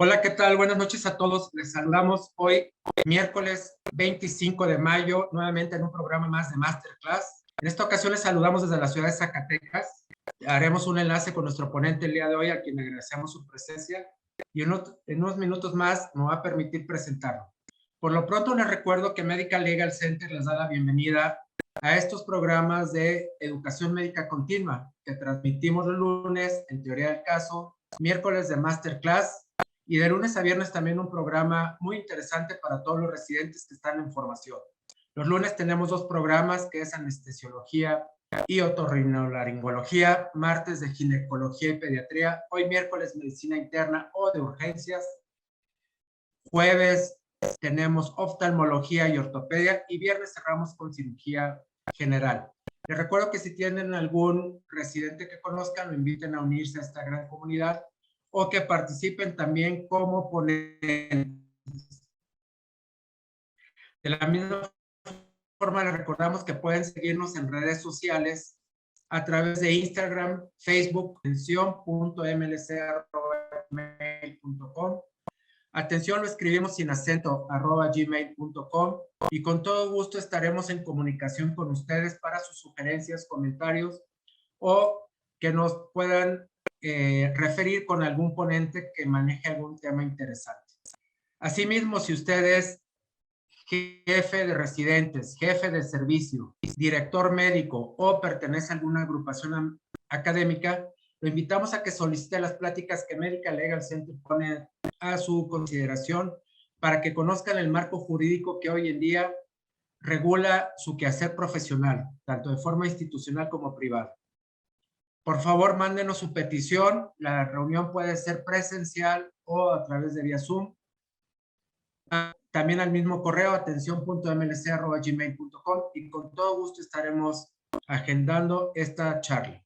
Hola, ¿qué tal? Buenas noches a todos. Les saludamos hoy, miércoles 25 de mayo, nuevamente en un programa más de Masterclass. En esta ocasión les saludamos desde la ciudad de Zacatecas. Haremos un enlace con nuestro ponente el día de hoy, a quien agradecemos su presencia, y en unos minutos más nos va a permitir presentarlo. Por lo pronto les recuerdo que Medical Legal Center les da la bienvenida a estos programas de educación médica continua que transmitimos los lunes en Teoría del Caso, miércoles de Masterclass, y de lunes a viernes también un programa muy interesante para todos los residentes que están en formación. Los lunes tenemos dos programas, que es anestesiología y otorrinolaringología, martes de ginecología y pediatría, hoy miércoles medicina interna o de urgencias, jueves tenemos oftalmología y ortopedia, y viernes cerramos con cirugía general. Les recuerdo que si tienen algún residente que conozcan, lo inviten a unirse a esta gran comunidad, o que participen también como ponentes. De la misma forma, les recordamos que pueden seguirnos en redes sociales a través de Instagram, Facebook, atención.mlc@gmail.com. Atención lo escribimos sin acento, @gmail.com, y con todo gusto estaremos en comunicación con ustedes para sus sugerencias, comentarios, o que nos puedan referir con algún ponente que maneje algún tema interesante. Asimismo, si usted es jefe de residentes, jefe de servicio, director médico o pertenece a alguna agrupación académica, lo invitamos a que solicite las pláticas que Medical Legal Center pone a su consideración para que conozcan el marco jurídico que hoy en día regula su quehacer profesional, tanto de forma institucional como privada. Por favor, mándenos su petición. La reunión puede ser presencial o a través de vía Zoom. También al mismo correo, atención.mlc@gmail.com, y con todo gusto estaremos agendando esta charla.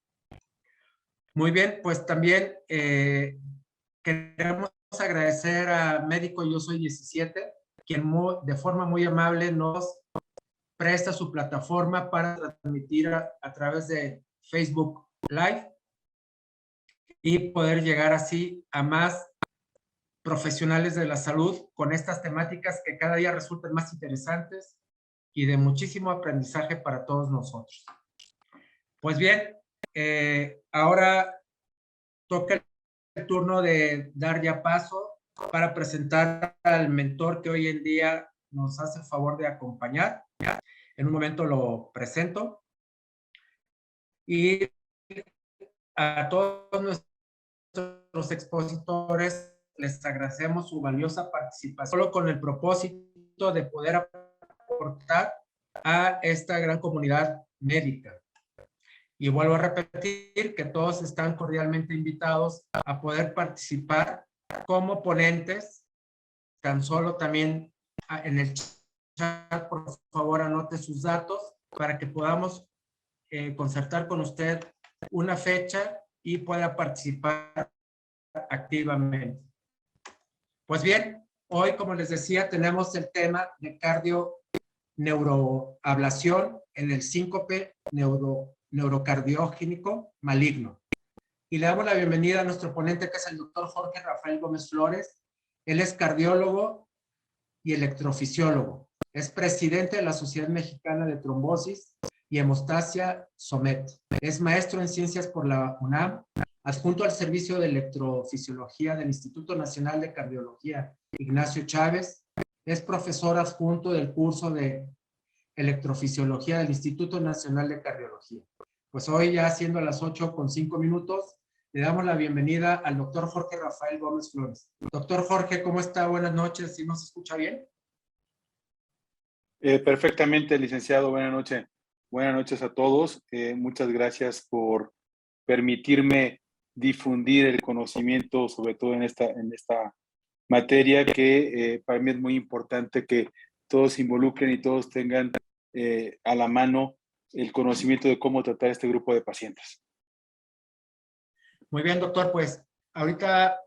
Muy bien, pues también queremos agradecer a Médico Yo Soy 17, quien de forma muy amable nos presta su plataforma para transmitir a través de Facebook Live y poder llegar así a más profesionales de la salud con estas temáticas que cada día resultan más interesantes y de muchísimo aprendizaje para todos nosotros. Pues bien, ahora toca el turno de dar ya paso para presentar al mentor que hoy en día nos hace el favor de acompañar. En un momento lo presento. Y a todos nuestros expositores les agradecemos su valiosa participación, solo con el propósito de poder aportar a esta gran comunidad médica. Y vuelvo a repetir que todos están cordialmente invitados a poder participar como ponentes. Tan solo también en el chat, por favor, anote sus datos para que podamos concertar con usted una fecha y pueda participar activamente. Pues bien, hoy, como les decía, tenemos el tema de neuroablación en el síncope neurocardiogénico maligno. Y le damos la bienvenida a nuestro ponente, que es el doctor Jorge Rafael Gómez Flores. Él es cardiólogo y electrofisiólogo. Es presidente de la Sociedad Mexicana de Trombosis y Hemostasia, SOMET. Es maestro en ciencias por la UNAM, adjunto al servicio de electrofisiología del Instituto Nacional de Cardiología Ignacio Chávez. Es profesor adjunto del curso de electrofisiología del Instituto Nacional de Cardiología. Pues hoy, ya siendo las 8:05, le damos la bienvenida al doctor Jorge Rafael Gómez Flores. Doctor Jorge, ¿cómo está? Buenas noches. ¿Sí nos escucha bien? Perfectamente, licenciado. Buenas noches. Buenas noches a todos. Muchas gracias por permitirme difundir el conocimiento, sobre todo en esta materia, que para mí es muy importante que todos se involucren y todos tengan a la mano el conocimiento de cómo tratar este grupo de pacientes. Muy bien, doctor. Pues ahorita,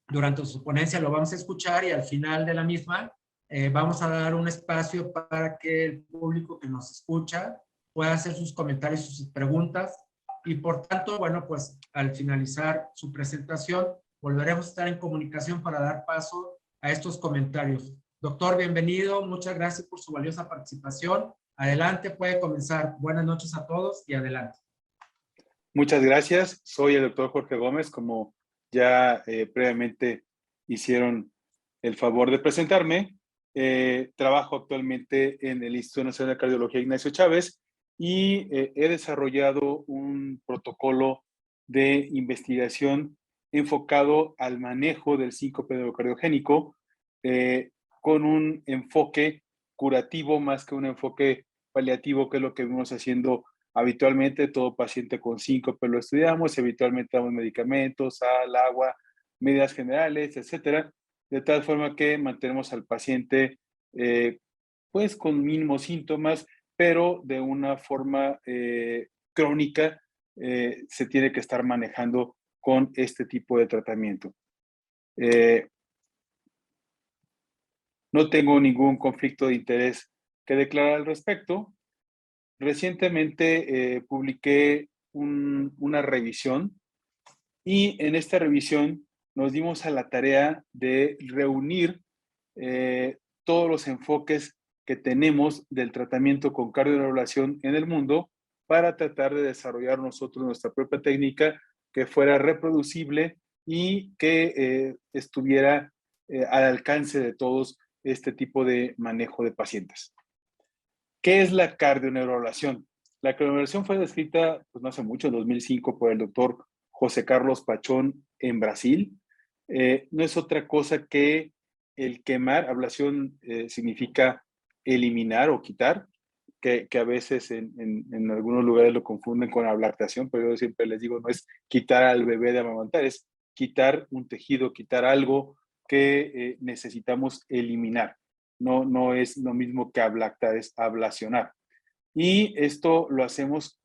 durante su ponencia, lo vamos a escuchar, y al final de la misma vamos a dar un espacio para que el público que nos escucha pueda hacer sus comentarios y sus preguntas. Y por tanto, bueno, pues al finalizar su presentación, Volveremos a estar en comunicación para dar paso a estos comentarios. Doctor, bienvenido. Muchas gracias por su valiosa participación. Adelante, puede comenzar. Buenas noches a todos y adelante. Muchas gracias. Soy el doctor Jorge Gómez, como ya previamente hicieron el favor de presentarme. Trabajo actualmente en el Instituto Nacional de Cardiología Ignacio Chávez y he desarrollado un protocolo de investigación enfocado al manejo del síncope endocardiogénico con un enfoque curativo más que un enfoque paliativo, que es lo que vimos haciendo habitualmente. Todo paciente con síncope lo estudiamos, habitualmente damos medicamentos, sal, agua, medidas generales, etcétera, de tal forma que mantenemos al paciente pues con mínimos síntomas, pero de una forma crónica se tiene que estar manejando con este tipo de tratamiento. No tengo ningún conflicto de interés que declarar al respecto. Recientemente publiqué una revisión y en esta revisión nos dimos a la tarea de reunir todos los enfoques que tenemos del tratamiento con cardioneurulación en el mundo para tratar de desarrollar nosotros nuestra propia técnica que fuera reproducible y que estuviera al alcance de todos este tipo de manejo de pacientes. ¿Qué es la cardioneurulación? La cardioneurulación fue descrita pues, no hace mucho, en 2005, por el doctor José Carlos Pachón en Brasil. No es otra cosa que el quemar. Ablación significa eliminar o quitar, que a veces en algunos lugares lo confunden con ablactación, pero yo siempre les digo, no es quitar al bebé de amamantar, es quitar un tejido, quitar algo que necesitamos eliminar. No es lo mismo que ablactar, es ablacionar. Y esto lo hacemos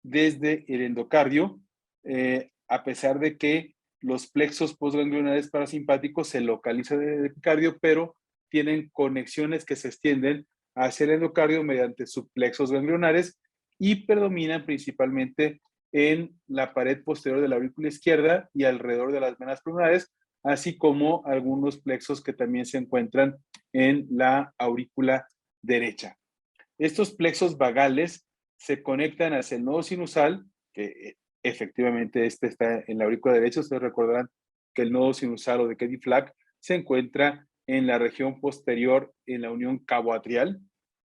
desde el endocardio, a pesar de que los plexos postganglionares parasimpáticos se localizan en el endocardio, pero tienen conexiones que se extienden hacia el endocardio mediante subplexos ganglionares y predominan principalmente en la pared posterior de la aurícula izquierda y alrededor de las venas pulmonares, así como algunos plexos que también se encuentran en la aurícula derecha. Estos plexos vagales se conectan hacia el nodo sinusal, que efectivamente este está en la aurícula derecha. Ustedes recordarán que el nodo sinusal o de Keddy-Flack se encuentra en la región posterior, en la unión cabo-atrial,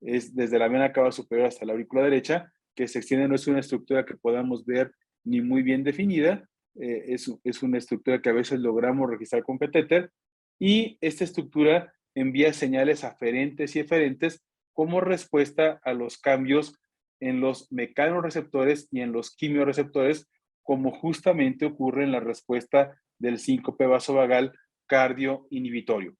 es desde la vena cava superior hasta la aurícula derecha, que se extiende. No es una estructura que podamos ver ni muy bien definida, es una estructura que a veces logramos registrar con catéter, y esta estructura envía señales aferentes y eferentes como respuesta a los cambios en los mecanorreceptores y en los quimiorreceptores, como justamente ocurre en la respuesta del síncope vasovagal cardioinhibitorio.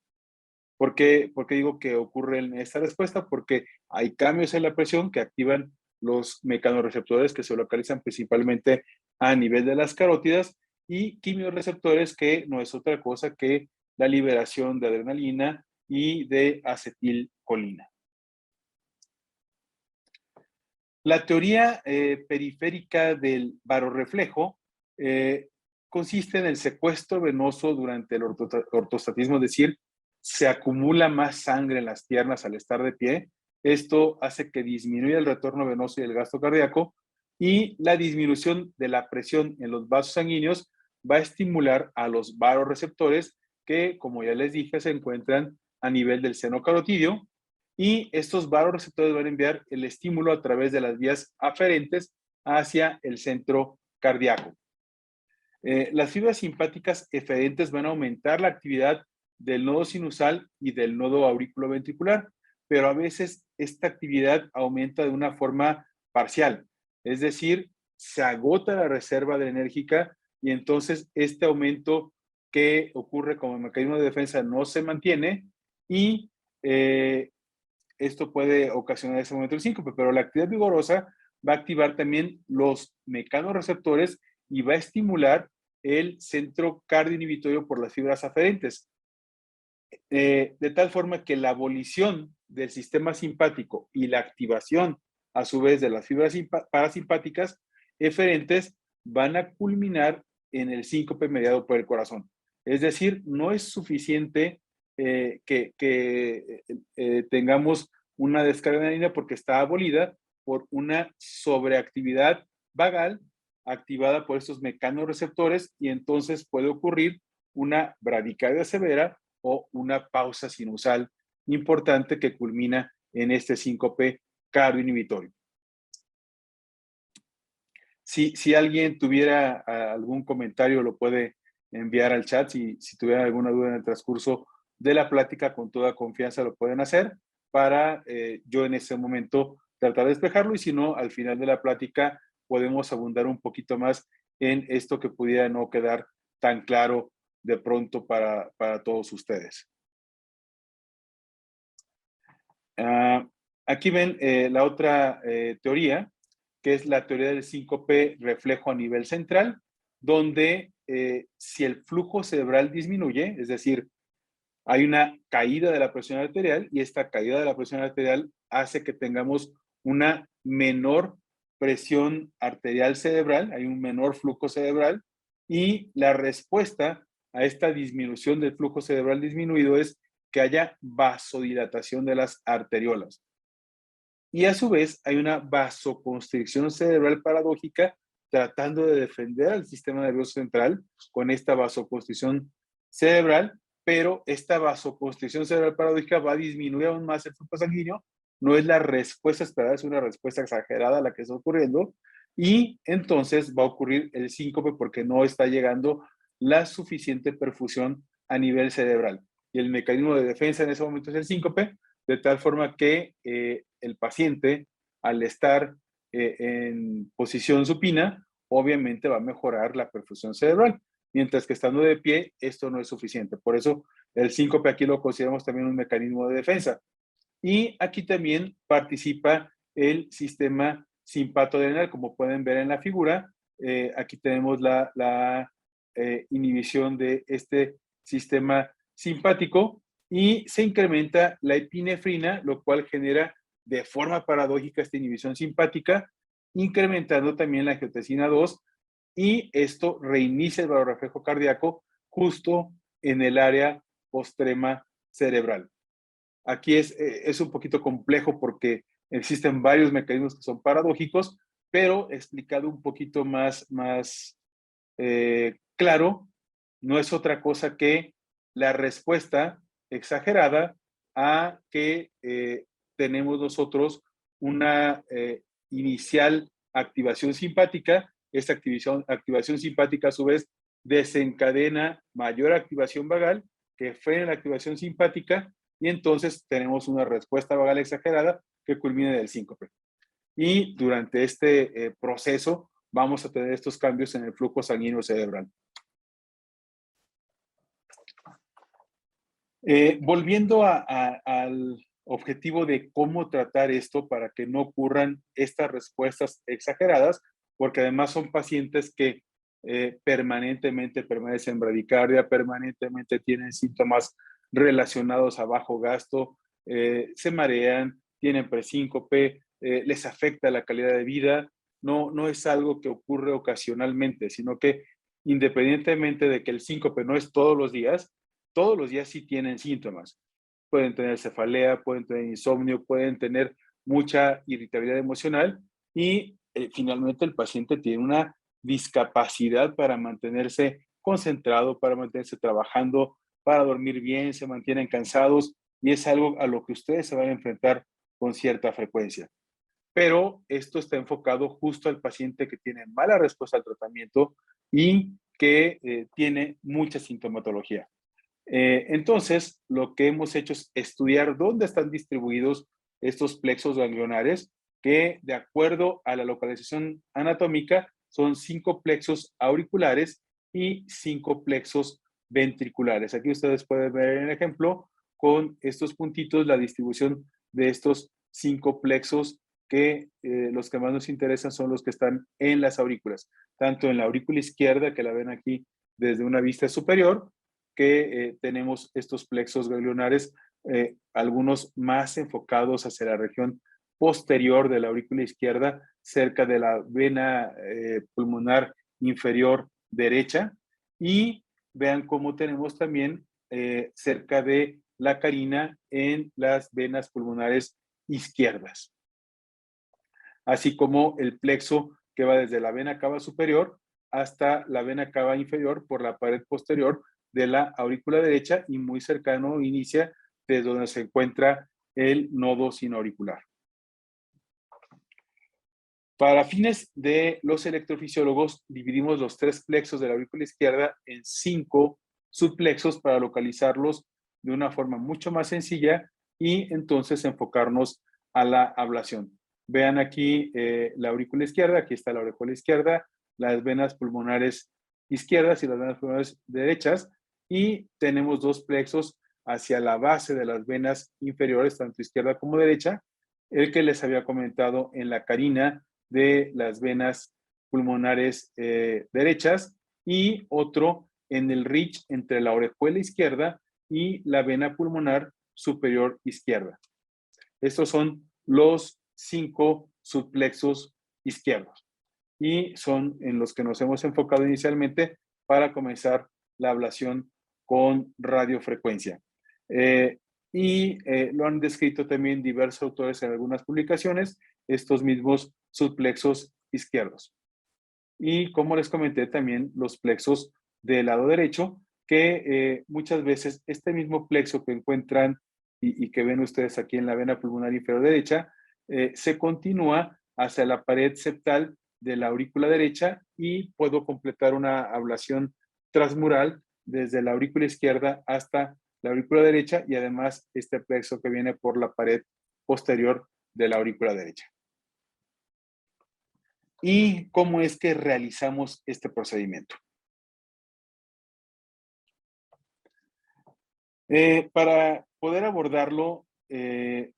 ¿Por qué digo que ocurre en esta respuesta? Porque hay cambios en la presión que activan los mecanorreceptores que se localizan principalmente a nivel de las carótidas, y quimiorreceptores, que no es otra cosa que la liberación de adrenalina y de acetilcolina. La teoría periférica del barorreflejo consiste en el secuestro venoso durante el ortostatismo, es decir, se acumula más sangre en las piernas al estar de pie. Esto hace que disminuya el retorno venoso y el gasto cardíaco, y la disminución de la presión en los vasos sanguíneos va a estimular a los barorreceptores que, como ya les dije, se encuentran a nivel del seno carotídeo, y estos barorreceptores van a enviar el estímulo a través de las vías aferentes hacia el centro cardíaco. Las fibras simpáticas eferentes van a aumentar la actividad del nodo sinusal y del nodo auriculoventricular, pero a veces esta actividad aumenta de una forma parcial, es decir, se agota la reserva adrenérgica, y entonces este aumento que ocurre como mecanismo de defensa no se mantiene, y esto puede ocasionar ese momento del síncope, pero la actividad vigorosa va a activar también los mecanorreceptores y va a estimular el centro cardioinhibitorio por las fibras aferentes, de tal forma que la abolición del sistema simpático y la activación a su vez de las fibras parasimpáticas eferentes van a culminar en el síncope mediado por el corazón. Es decir, no es suficiente que tengamos una descarga de adrenalina porque está abolida por una sobreactividad vagal activada por estos mecanorreceptores y entonces puede ocurrir una bradicardia severa o una pausa sinusal importante que culmina en este síncope cardioinhibitorio. Si alguien tuviera algún comentario, lo puede enviar al chat. Si tuviera alguna duda en el transcurso de la plática, con toda confianza lo pueden hacer para yo en ese momento tratar de despejarlo, y si no, al final de la plática podemos abundar un poquito más en esto que pudiera no quedar tan claro de pronto para todos ustedes. Aquí ven la otra teoría, que es la teoría del síncope reflejo a nivel central, donde si el flujo cerebral disminuye, es decir, hay una caída de la presión arterial, y esta caída de la presión arterial hace que tengamos una menor presión arterial cerebral, hay un menor flujo cerebral, y la respuesta a esta disminución del flujo cerebral disminuido es que haya vasodilatación de las arteriolas. Y a su vez hay una vasoconstricción cerebral paradójica tratando de defender al sistema nervioso central con esta vasoconstricción cerebral, pero esta vasoconstricción cerebral paradójica va a disminuir aún más el flujo sanguíneo, no es la respuesta esperada, es una respuesta exagerada a la que está ocurriendo, y entonces va a ocurrir el síncope porque no está llegando la suficiente perfusión a nivel cerebral. Y el mecanismo de defensa en ese momento es el síncope, de tal forma que el paciente, al estar en posición supina, obviamente va a mejorar la perfusión cerebral, mientras que estando de pie, esto no es suficiente. Por eso el síncope aquí lo consideramos también un mecanismo de defensa. Y aquí también participa el sistema simpatoadrenal, como pueden ver en la figura. Aquí tenemos la inhibición de este sistema simpático, y se incrementa la epinefrina, lo cual genera de forma paradójica esta inhibición simpática, incrementando también la angiotensina 2, y esto reinicia el varoreflejo cardíaco justo en el área postrema cerebral. Aquí es un poquito complejo porque existen varios mecanismos que son paradójicos, pero explicado un poquito más claro, no es otra cosa que la respuesta exagerada a que tenemos nosotros una inicial activación simpática. Esta activación simpática a su vez desencadena mayor activación vagal que frena la activación simpática, y entonces tenemos una respuesta vagal exagerada que culmina en el síncope. Y durante este proceso vamos a tener estos cambios en el flujo sanguíneo cerebral. Volviendo al objetivo de cómo tratar esto para que no ocurran estas respuestas exageradas, porque además son pacientes que permanentemente permanecen en bradicardia, permanentemente tienen síntomas relacionados a bajo gasto, se marean, tienen presíncope, les afecta la calidad de vida. No es algo que ocurre ocasionalmente, sino que independientemente de que el síncope no es todos los días sí tienen síntomas. Pueden tener cefalea, pueden tener insomnio, pueden tener mucha irritabilidad emocional, y finalmente el paciente tiene una discapacidad para mantenerse concentrado, para mantenerse trabajando, para dormir bien, se mantienen cansados, y es algo a lo que ustedes se van a enfrentar con cierta frecuencia. Pero esto está enfocado justo al paciente que tiene mala respuesta al tratamiento y que tiene mucha sintomatología. Entonces, lo que hemos hecho es estudiar dónde están distribuidos estos plexos ganglionares, que de acuerdo a la localización anatómica son 5 plexos auriculares y 5 plexos ventriculares. Aquí ustedes pueden ver en el ejemplo con estos puntitos la distribución de estos 5 plexos, que los que más nos interesan son los que están en las aurículas, tanto en la aurícula izquierda, que la ven aquí desde una vista superior, que tenemos estos plexos ganglionares, algunos más enfocados hacia la región posterior de la aurícula izquierda, cerca de la vena pulmonar inferior derecha, y vean cómo tenemos también cerca de la carina en las venas pulmonares izquierdas, así como el plexo que va desde la vena cava superior hasta la vena cava inferior por la pared posterior de la aurícula derecha y muy cercano inicia desde donde se encuentra el nodo sinoauricular. Para fines de los electrofisiólogos, dividimos los 3 plexos de la aurícula izquierda en 5 subplexos para localizarlos de una forma mucho más sencilla y entonces enfocarnos a la ablación. Vean aquí la aurícula izquierda, aquí está la aurícula izquierda, las venas pulmonares izquierdas y las venas pulmonares derechas, y tenemos 2 plexos hacia la base de las venas inferiores, tanto izquierda como derecha, el que les había comentado en la carina de las venas pulmonares derechas, y otro en el ridge entre la orejuela izquierda y la vena pulmonar superior izquierda. Estos son los 5 subplexos izquierdos y son en los que nos hemos enfocado inicialmente para comenzar la ablación con radiofrecuencia. Lo han descrito también diversos autores en algunas publicaciones, estos mismos subplexos izquierdos. Y como les comenté también los plexos del lado derecho, que muchas veces este mismo plexo que encuentran y que ven ustedes aquí en la vena pulmonar inferior derecha, se continúa hacia la pared septal de la aurícula derecha y puedo completar una ablación transmural desde la aurícula izquierda hasta la aurícula derecha y además este plexo que viene por la pared posterior de la aurícula derecha. ¿Y cómo es que realizamos este procedimiento? Para poder abordarlo,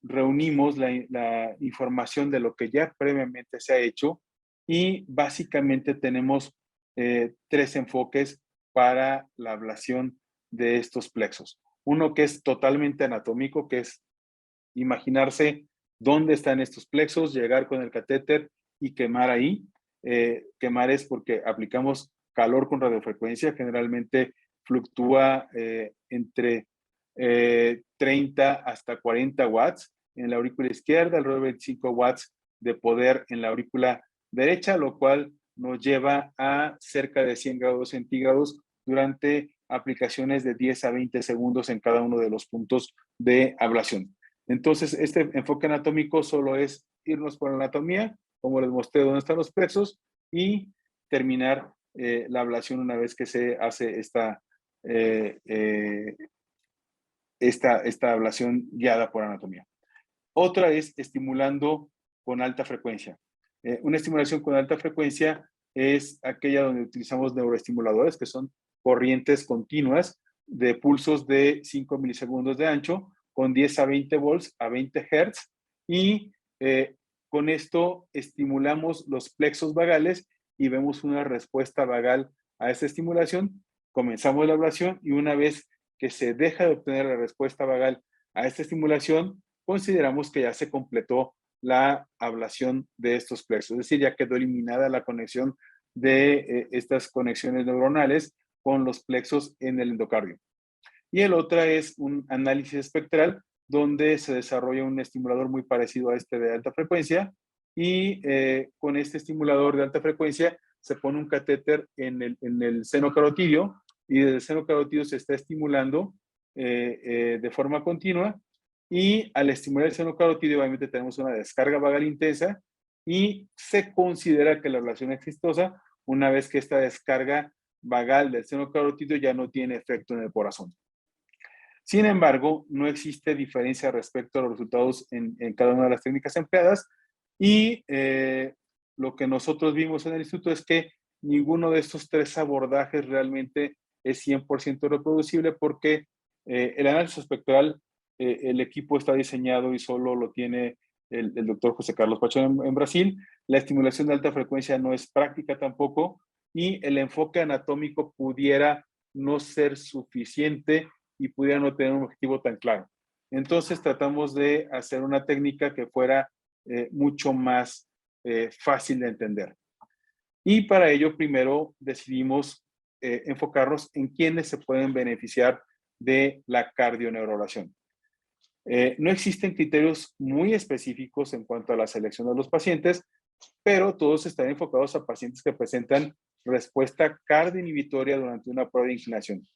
reunimos la información de lo que ya previamente se ha hecho y básicamente tenemos 3 enfoques para la ablación de estos plexos. Uno que es totalmente anatómico, que es imaginarse dónde están estos plexos, llegar con el catéter y quemar ahí. Quemar es porque aplicamos calor con radiofrecuencia, generalmente fluctúa entre 30 hasta 40 watts en la aurícula izquierda, alrededor de 25 watts de poder en la aurícula derecha, lo cual nos lleva a cerca de 100 grados centígrados durante aplicaciones de 10 a 20 segundos en cada uno de los puntos de ablación. Entonces, este enfoque anatómico solo es irnos por la anatomía, como les mostré dónde están los plexos, y terminar la ablación una vez que se hace esta ablación guiada por anatomía. Otra es estimulando con alta frecuencia. Una estimulación con alta frecuencia es aquella donde utilizamos neuroestimuladores, que son corrientes continuas de pulsos de 5 milisegundos de ancho, con 10 a 20 volts a 20 Hz, y con esto estimulamos los plexos vagales y vemos una respuesta vagal a esta estimulación. Comenzamos la ablación y una vez que se deja de obtener la respuesta vagal a esta estimulación, consideramos que ya se completó la ablación de estos plexos, es decir, ya quedó eliminada la conexión de estas conexiones neuronales con los plexos en el endocardio. Y el otro es un análisis espectral donde se desarrolla un estimulador muy parecido a este de alta frecuencia y con este estimulador de alta frecuencia se pone un catéter en el seno carotidio y desde el seno carotidio se está estimulando de forma continua, y al estimular el seno carotidio obviamente tenemos una descarga vagal intensa y se considera que la ablación es exitosa una vez que esta descarga vagal del seno carotidio ya no tiene efecto en el corazón. Sin embargo, no existe diferencia respecto a los resultados en cada una de las técnicas empleadas, y lo que nosotros vimos en el instituto es que ninguno de estos 3 abordajes realmente es 100% reproducible porque el análisis espectral, el equipo está diseñado y solo lo tiene el doctor José Carlos Pachón en Brasil. La estimulación de alta frecuencia no es práctica tampoco y el enfoque anatómico pudiera no ser suficiente y pudiera no tener un objetivo tan claro. Entonces tratamos de hacer una técnica que fuera mucho más fácil de entender. Y para ello primero decidimos enfocarnos en quienes se pueden beneficiar de la cardioneurolación. No existen criterios muy específicos en cuanto a la selección de los pacientes, pero todos están enfocados a pacientes que presentan respuesta cardioinhibitoria durante una prueba de inclinación.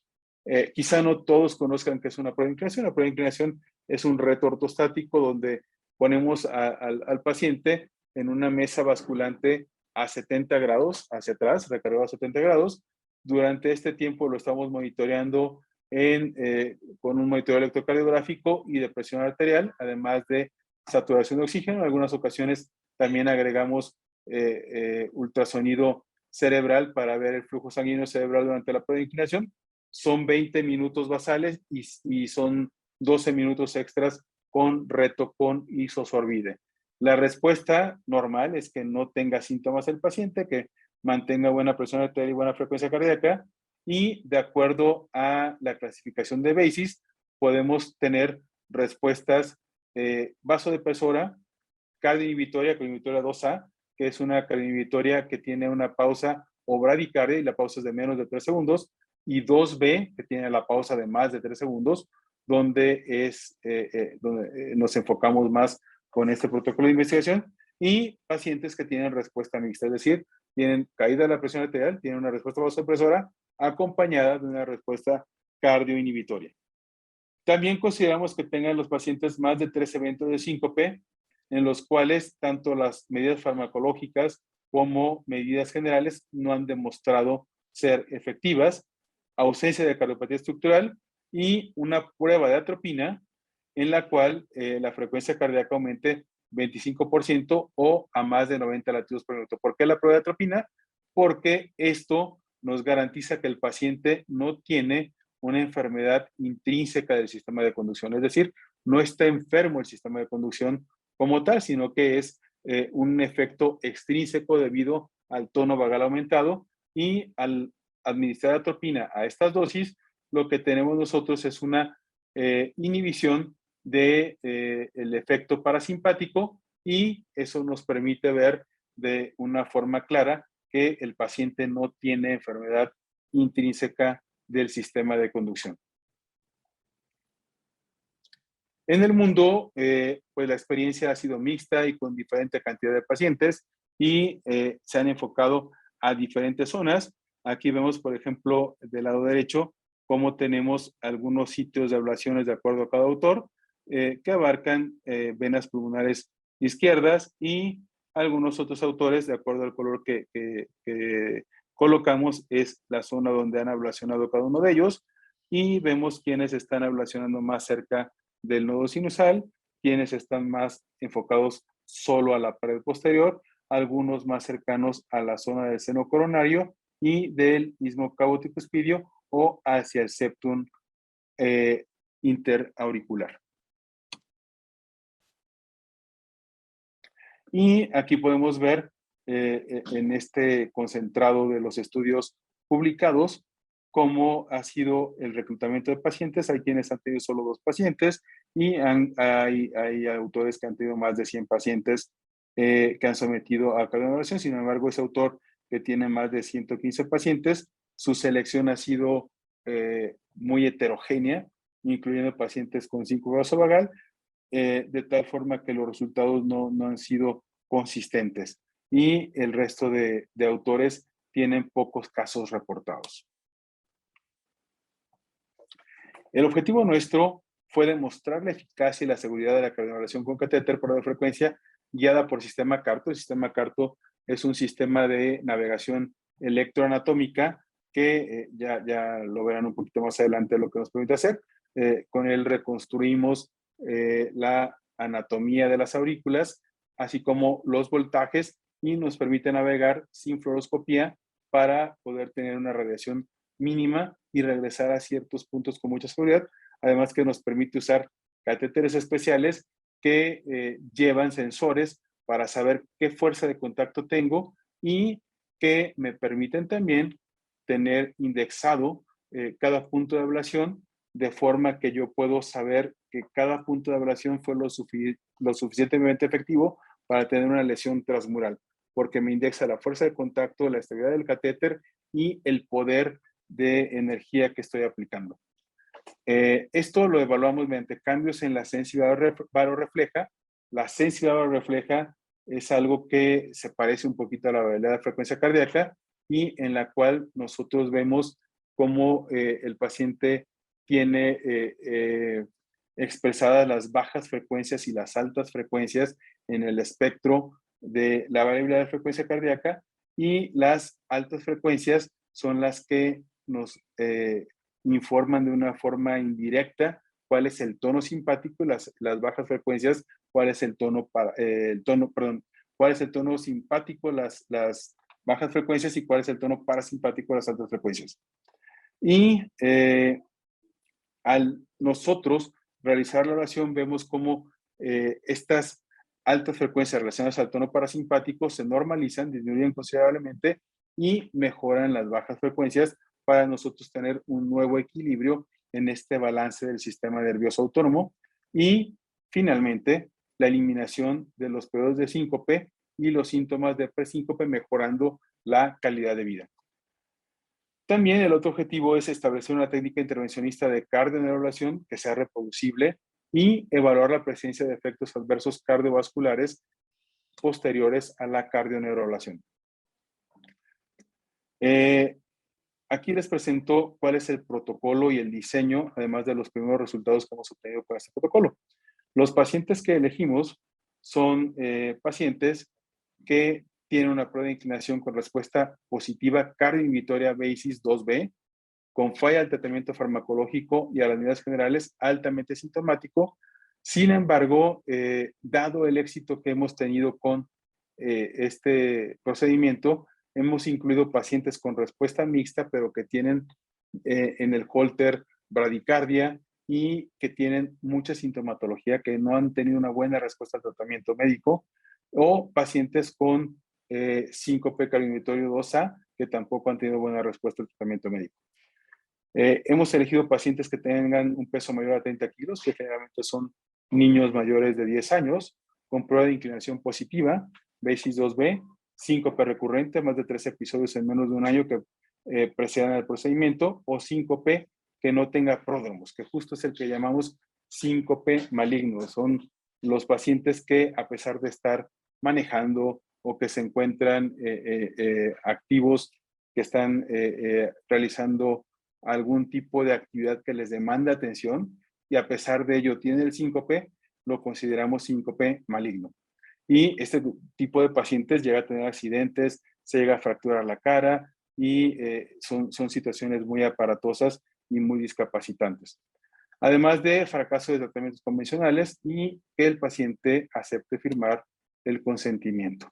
Quizá no todos conozcan qué es una prueba de inclinación. La prueba de inclinación es un reto ortostático donde ponemos al paciente en una mesa basculante a 70 grados hacia atrás, recargado a 70 grados. Durante este tiempo lo estamos monitoreando con un monitoreo electrocardiográfico y de presión arterial, además de saturación de oxígeno. En algunas ocasiones también agregamos ultrasonido cerebral para ver el flujo sanguíneo cerebral durante la prueba de inclinación. Son 20 minutos basales y son 12 minutos extras con reto con isosorbide. La respuesta normal es que no tenga síntomas el paciente, que mantenga buena presión arterial y buena frecuencia cardíaca, y de acuerdo a la clasificación de BACIS podemos tener respuestas vasodepresora, cardioinhibitoria, cardioinhibitoria 2A, que es una cardioinhibitoria que tiene una pausa o bradicardia y la pausa es de menos de 3 segundos, y 2B, que tiene la pausa de más de 3 segundos, donde nos enfocamos más con este protocolo de investigación, y pacientes que tienen respuesta mixta, es decir, tienen caída de la presión arterial, tienen una respuesta vasopresora acompañada de una respuesta cardioinhibitoria. También consideramos que tengan los pacientes más de 3 eventos de síncope, en los cuales tanto las medidas farmacológicas como medidas generales no han demostrado ser efectivas, ausencia de cardiopatía estructural y una prueba de atropina en la cual la frecuencia cardíaca aumente 25% o a más de 90 latidos por minuto. ¿Por qué la prueba de atropina? Porque esto nos garantiza que el paciente no tiene una enfermedad intrínseca del sistema de conducción, es decir, no está enfermo el sistema de conducción como tal, sino que es un efecto extrínseco debido al tono vagal aumentado, y al administrar atropina a estas dosis, lo que tenemos nosotros es una inhibición del efecto parasimpático, y eso nos permite ver de una forma clara que el paciente no tiene enfermedad intrínseca del sistema de conducción. En el mundo, pues la experiencia ha sido mixta y con diferente cantidad de pacientes, y se han enfocado a diferentes zonas. Aquí vemos, por ejemplo, del lado derecho, cómo tenemos algunos sitios de ablaciones de acuerdo a cada autor, que abarcan venas pulmonares izquierdas, y algunos otros autores, de acuerdo al color que colocamos, es la zona donde han ablacionado cada uno de ellos, y vemos quiénes están ablacionando más cerca del nodo sinusal, quienes están más enfocados solo a la pared posterior, algunos más cercanos a la zona del seno coronario y del istmo caboticuspidio o hacia el septum interauricular. Y aquí podemos ver en este concentrado de los estudios publicados cómo ha sido el reclutamiento de pacientes. Hay quienes han tenido solo 2 pacientes y hay autores que han tenido más de 100 pacientes que han sometido a cardioneurolación. Sin embargo, ese autor que tiene más de 115 pacientes, su selección ha sido muy heterogénea, incluyendo pacientes con síncope vasovagal, de tal forma que los resultados no han sido consistentes, y el resto de autores tienen pocos casos reportados. El objetivo nuestro fue demostrar la eficacia y la seguridad de la cardioneurolación con catéter por radiofrecuencia guiada por sistema CARTO. El sistema CARTO es un sistema de navegación electroanatómica que ya lo verán un poquito más adelante lo que nos permite hacer. Con él reconstruimos la anatomía de las aurículas, así como los voltajes, y nos permite navegar sin fluoroscopía para poder tener una radiación mínima y regresar a ciertos puntos con mucha seguridad. Además que nos permite usar catéteres especiales que llevan sensores para saber qué fuerza de contacto tengo, y que me permiten también tener indexado cada punto de ablación, de forma que yo puedo saber que cada punto de ablación fue lo suficientemente efectivo para tener una lesión transmural, porque me indexa la fuerza de contacto, la estabilidad del catéter y el poder de energía que estoy aplicando. Esto lo evaluamos mediante cambios en la sensibilidad barorrefleja. La sensibilidad barorrefleja es algo que se parece un poquito a la variabilidad de frecuencia cardíaca y en la cual nosotros vemos cómo el paciente tiene expresadas las bajas frecuencias y las altas frecuencias en el espectro de la variabilidad de frecuencia cardíaca, y las altas frecuencias son las que nos informan de una forma indirecta cuál es el tono simpático, y las bajas frecuencias cuál es el tono cuál es el tono simpático, las bajas frecuencias, y cuál es el tono parasimpático, las altas frecuencias. Y al nosotros realizar la oración, vemos cómo estas altas frecuencias relacionadas al tono parasimpático se normalizan, disminuyen considerablemente y mejoran las bajas frecuencias para nosotros tener un nuevo equilibrio en este balance del sistema nervioso autónomo. Y finalmente, la eliminación de los periodos de síncope y los síntomas de presíncope, mejorando la calidad de vida. También el otro objetivo es establecer una técnica intervencionista de cardioneurulación que sea reproducible y evaluar la presencia de efectos adversos cardiovasculares posteriores a la cardioneurulación. Aquí les presento cuál es el protocolo y el diseño, además de los primeros resultados que hemos obtenido con este protocolo. Los pacientes que elegimos son pacientes que tienen una prueba de inclinación con respuesta positiva cardioinhibitoria BACIS 2B, con falla al tratamiento farmacológico y a las medidas generales altamente sintomático. Sin embargo, dado el éxito que hemos tenido con este procedimiento, hemos incluido pacientes con respuesta mixta, pero que tienen en el Holter bradicardia y que tienen mucha sintomatología, que no han tenido una buena respuesta al tratamiento médico, o pacientes con síncope cardioinhibitorio 2A, que tampoco han tenido buena respuesta al tratamiento médico. Hemos elegido pacientes que tengan un peso mayor a 30 kilos, que generalmente son niños mayores de 10 años, con prueba de inclinación positiva, BACIS 2B, síncope recurrente, más de 3 episodios en menos de un año que precedan el procedimiento, o síncope que no tenga pródromos, que justo es el que llamamos síncope maligno. Son los pacientes que, a pesar de estar manejando o que se encuentran activos, que están realizando algún tipo de actividad que les demanda atención, y a pesar de ello tienen el síncope, lo consideramos síncope maligno. Y este tipo de pacientes llega a tener accidentes, se llega a fracturar la cara, y son situaciones muy aparatosas y muy discapacitantes. Además de fracaso de tratamientos convencionales y que el paciente acepte firmar el consentimiento.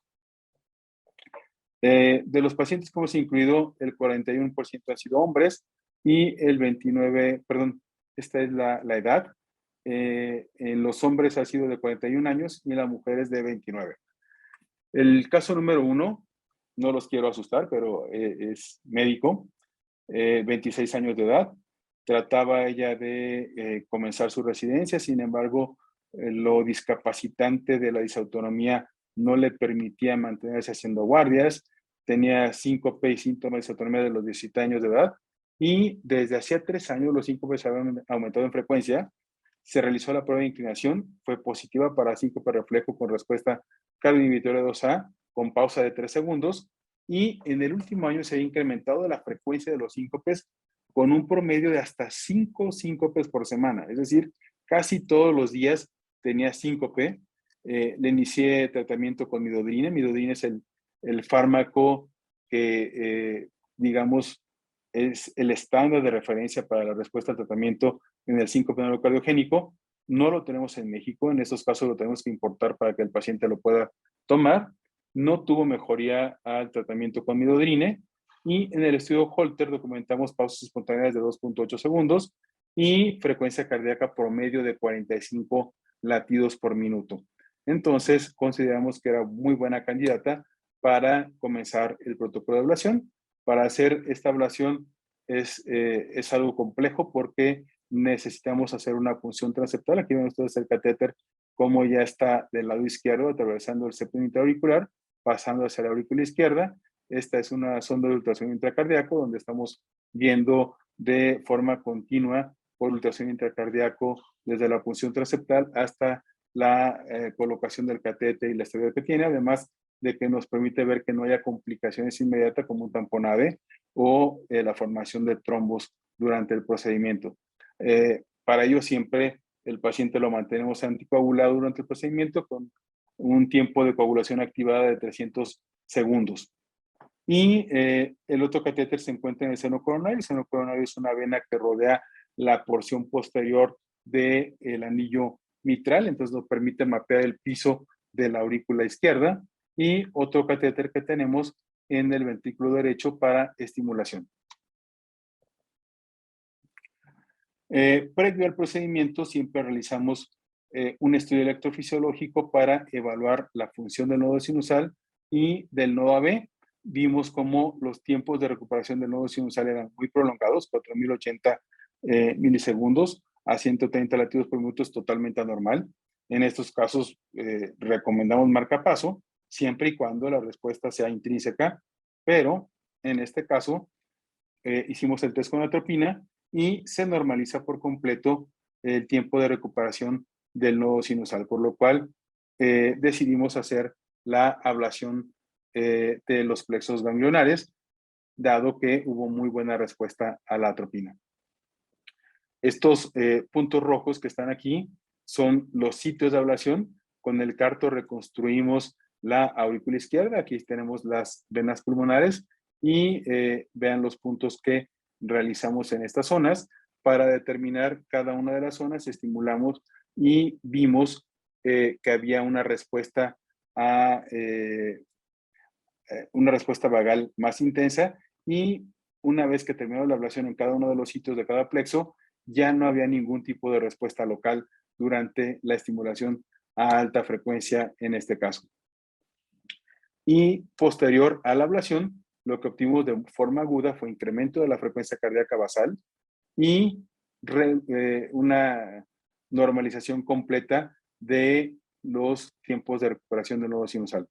De los pacientes que hemos incluido, el 41% han sido hombres y el 29%, perdón, esta es la edad. En los hombres ha sido de 41 años y en las mujeres de 29. El caso número 1, no los quiero asustar, pero es médico, 26 años de edad. Trataba ella de comenzar su residencia, sin embargo, lo discapacitante de la disautonomía no le permitía mantenerse haciendo guardias. Tenía síncope y síntomas de disautonomía de los 17 años de edad, y desde hacía 3 años los síncopes habían aumentado en frecuencia. Se realizó la prueba de inclinación, fue positiva para síncope reflejo con respuesta cardioinhibitoria 2A, con pausa de 3 segundos, y en el último año se ha incrementado la frecuencia de los síncopes con un promedio de hasta 5 síncopes por semana, es decir, casi todos los días tenía síncope. Le inicié tratamiento con midodrina. Midodrina es el fármaco que, digamos, es el estándar de referencia para la respuesta al tratamiento en el síncope neurocardiogénico. No lo tenemos en México, en estos casos lo tenemos que importar para que el paciente lo pueda tomar. No tuvo mejoría al tratamiento con midodrine, y en el estudio Holter documentamos pausas espontáneas de 2.8 segundos y frecuencia cardíaca promedio de 45 latidos por minuto. Entonces, consideramos que era muy buena candidata para comenzar el protocolo de ablación. Para hacer esta ablación es algo complejo porque necesitamos hacer una punción transeptal. Aquí ven ustedes el catéter como ya está del lado izquierdo, atravesando el septo intraauricular, pasando hacia la aurícula izquierda, Esta es una sonda de ultrasonido intracardíaco donde estamos viendo de forma continua por ultrasonido intracardíaco desde la punción transeptal hasta la colocación del catéter y la estabilidad que tiene, además de que nos permite ver que no haya complicaciones inmediatas como un tamponade o la formación de trombos durante el procedimiento. Para ello siempre el paciente lo mantenemos anticoagulado durante el procedimiento con un tiempo de coagulación activada de 300 segundos. Y el otro catéter se encuentra en el seno coronario. El seno coronario es una vena que rodea la porción posterior del anillo mitral, entonces nos permite mapear el piso de la aurícula izquierda. Y otro catéter que tenemos en el ventrículo derecho para estimulación. Previo al procedimiento siempre realizamos un estudio electrofisiológico para evaluar la función del nodo sinusal y del nodo AB. Vimos cómo los tiempos de recuperación del nodo sinusal eran muy prolongados, 4080 milisegundos a 130 latidos por minuto es totalmente anormal. En estos casos recomendamos marcapaso, siempre y cuando la respuesta sea intrínseca, pero en este caso hicimos el test con atropina y se normaliza por completo el tiempo de recuperación del nodo sinusal, por lo cual decidimos hacer la ablación de los plexos ganglionares, dado que hubo muy buena respuesta a la atropina. Estos puntos rojos que están aquí son los sitios de ablación. Con el carto reconstruimos la aurícula izquierda. Aquí tenemos las venas pulmonares y vean los puntos que realizamos en estas zonas. Para determinar cada una de las zonas, estimulamos y vimos que había una respuesta vagal más intensa, y una vez que terminó la ablación en cada uno de los sitios de cada plexo, ya no había ningún tipo de respuesta local durante la estimulación a alta frecuencia en este caso. Y posterior a la ablación, lo que obtuvimos de forma aguda fue incremento de la frecuencia cardíaca basal y una normalización completa de los tiempos de recuperación del nodo sinusal.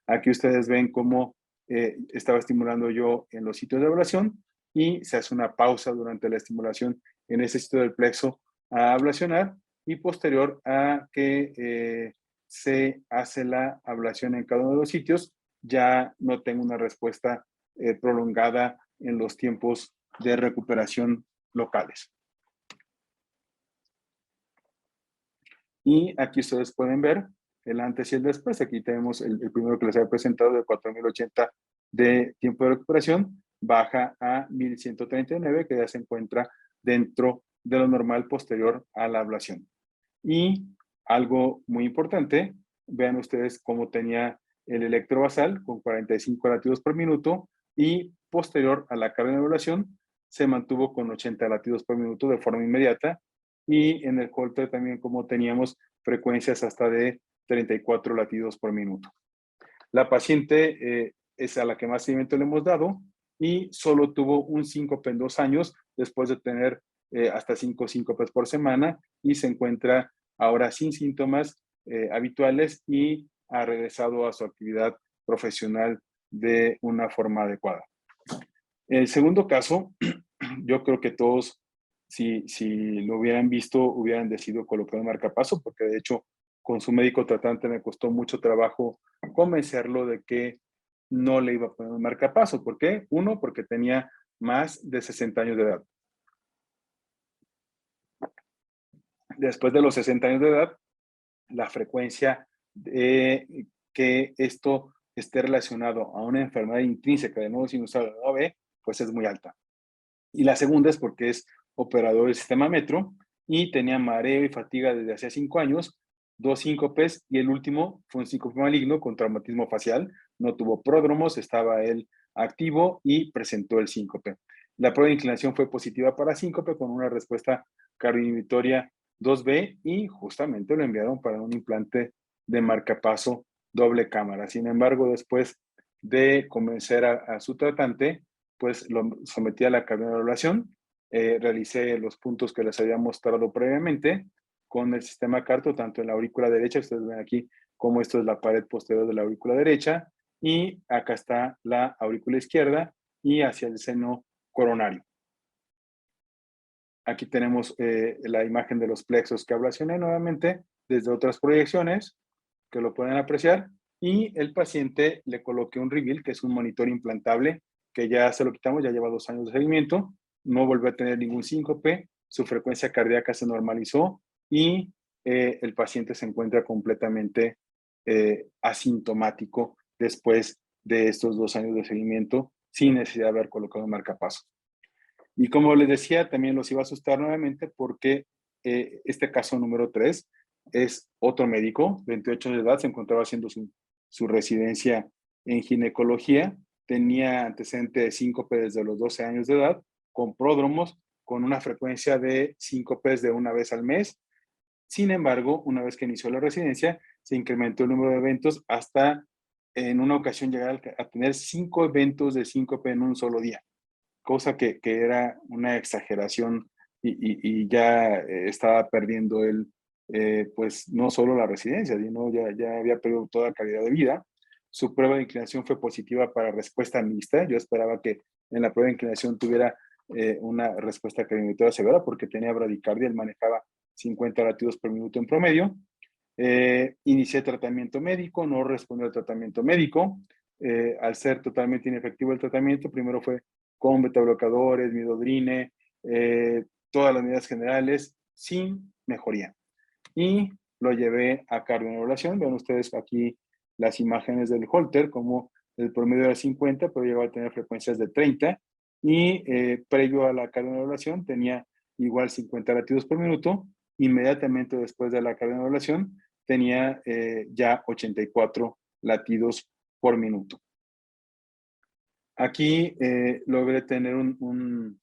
Aquí ustedes ven cómo estaba estimulando yo en los sitios de ablación y se hace una pausa durante la estimulación en ese sitio del plexo a ablacionar, y posterior a que se hace la ablación en cada uno de los sitios, ya no tengo una respuesta prolongada en los tiempos de recuperación locales. Y aquí ustedes pueden ver el antes y el después. Aquí tenemos el primero que les había presentado de 4080 de tiempo de recuperación, baja a 1139, que ya se encuentra dentro de lo normal posterior a la ablación. Y algo muy importante, vean ustedes cómo tenía el electrobasal con 45 latidos por minuto, y posterior a la carga de ablación se mantuvo con 80 latidos por minuto de forma inmediata, y en el Holter también como teníamos frecuencias hasta de 34 latidos por minuto. La paciente es a la que más seguimiento le hemos dado y solo tuvo un síncope en 2 años después de tener hasta 5 síncopes por semana, y se encuentra ahora sin síntomas habituales y ha regresado a su actividad profesional de una forma adecuada. El segundo caso, yo creo que todos, si lo hubieran visto, hubieran decidido colocar un marcapaso, porque de hecho con su médico tratante me costó mucho trabajo convencerlo de que no le iba a poner un marcapaso. ¿Por qué? Uno, porque tenía más de 60 años de edad. Después de los 60 años de edad, la frecuencia de que esto esté relacionado a una enfermedad intrínseca de nodo sinusal o AB, pues es muy alta. Y la segunda es porque es operador del sistema Metro y tenía mareo y fatiga desde hace 5 años, 2 síncopes, y el último fue un síncope maligno con traumatismo facial. No tuvo pródromos, estaba él activo y presentó el síncope. La prueba de inclinación fue positiva para síncope con una respuesta cardioinhibitoria 2B, y justamente lo enviaron para un implante de marcapaso doble cámara. Sin embargo, después de convencer a su tratante, pues lo sometí a la cardioevaluación, realicé los puntos que les había mostrado previamente con el sistema Carto, tanto en la aurícula derecha, ustedes ven aquí cómo esto es la pared posterior de la aurícula derecha, y acá está la aurícula izquierda y hacia el seno coronario. Aquí tenemos la imagen de los plexos que ablacioné nuevamente desde otras proyecciones que lo pueden apreciar, y el paciente le coloqué un Reveal, que es un monitor implantable, que ya se lo quitamos, ya lleva 2 años de seguimiento, no volvió a tener ningún síncope, su frecuencia cardíaca se normalizó y el paciente se encuentra completamente asintomático después de estos 2 años de seguimiento sin necesidad de haber colocado un marcapasos. Y como les decía, también los iba a asustar nuevamente porque este caso número 3 es otro médico, 28 de edad, se encontraba haciendo su residencia en ginecología, tenía antecedente de síncope desde los 12 años de edad, con pródromos, con una frecuencia de síncopes de una vez al mes. Sin embargo, una vez que inició la residencia, se incrementó el número de eventos hasta en una ocasión llegar a tener 5 eventos de síncope en un solo día, cosa que era una exageración y ya estaba perdiendo él, pues no solo la residencia, sino ya había perdido toda calidad de vida. Su prueba de inclinación fue positiva para respuesta mixta. Yo esperaba que en la prueba de inclinación tuviera una respuesta cardiomitórica severa porque tenía bradicardia, él manejaba 50 latidos por minuto en promedio. Inicié tratamiento médico, no respondió al tratamiento médico. Al ser totalmente inefectivo el tratamiento, primero fue con betabloqueadores, midodrine, todas las medidas generales, sin mejoría. Y lo llevé a cardioneurulación. Ven ustedes aquí las imágenes del Holter, como el promedio era 50, pero llegaba a tener frecuencias de 30. Y previo a la cardioneurulación tenía igual 50 latidos por minuto. Inmediatamente después de la cardioneurulación tenía ya 84 latidos por minuto. Aquí logré tener un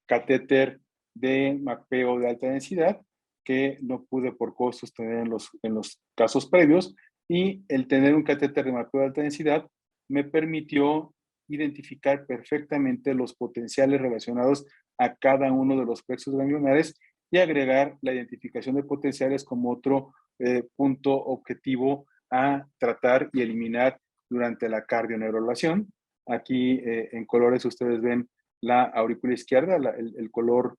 catéter de mapeo de alta densidad que no pude por costos tener en los casos previos, y el tener un catéter de mapeo de alta densidad me permitió identificar perfectamente los potenciales relacionados a cada uno de los plexos ganglionares y agregar la identificación de potenciales como otro punto objetivo a tratar y eliminar durante la cardioneurulación. Aquí en colores ustedes ven la aurícula izquierda, el color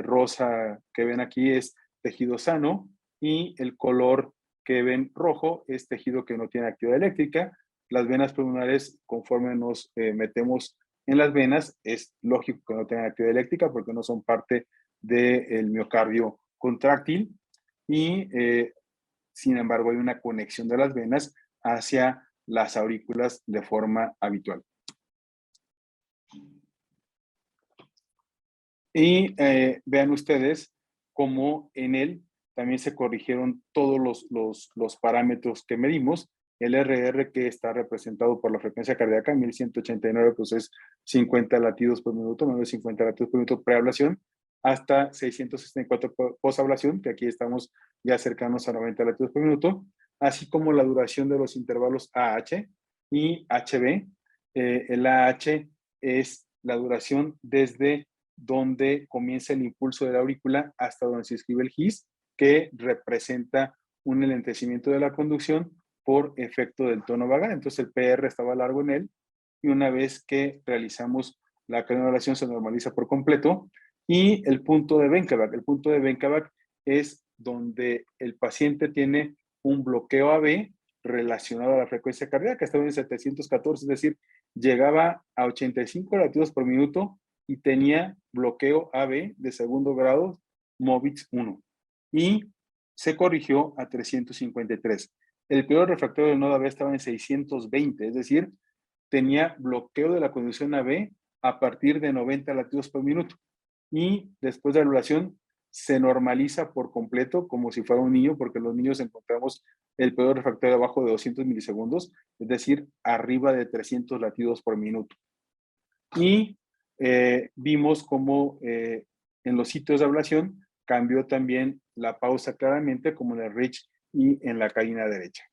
rosa que ven aquí es tejido sano, y el color que ven rojo es tejido que no tiene actividad eléctrica. Las venas pulmonares, conforme nos metemos en las venas, es lógico que no tengan actividad eléctrica porque no son parte del miocardio contráctil, y sin embargo hay una conexión de las venas hacia las aurículas de forma habitual. Y vean ustedes cómo en él también se corrigieron todos los parámetros que medimos. El RR, que está representado por la frecuencia cardíaca, 1189, pues es 50 latidos por minuto, menos de 50 latidos por minuto preablación, hasta 664 posablación, que aquí estamos ya cercanos a 90 latidos por minuto, así como la duración de los intervalos AH y HB. El AH es la duración desde donde comienza el impulso de la aurícula hasta donde se escribe el GIS, que representa un enlentecimiento de la conducción por efecto del tono vagal. Entonces el PR estaba largo en él, y una vez que realizamos la cardioneurulación se normaliza por completo. Y el punto de Benkovac es donde el paciente tiene un bloqueo AB relacionado a la frecuencia cardíaca, estaba en 714, es decir, llegaba a 85 latidos por minuto y tenía bloqueo AB de segundo grado, MOVIX 1, y se corrigió a 353. El periodo refractario del nodo AB estaba en 620, es decir, tenía bloqueo de la conducción AB a partir de 90 latidos por minuto, y después de la anulación se normaliza por completo como si fuera un niño, porque los niños encontramos el periodo refractario abajo de 200 milisegundos, es decir, arriba de 300 latidos por minuto. Y vimos cómo en los sitios de ablación cambió también la pausa claramente, como en el Rich y en la caína derecha.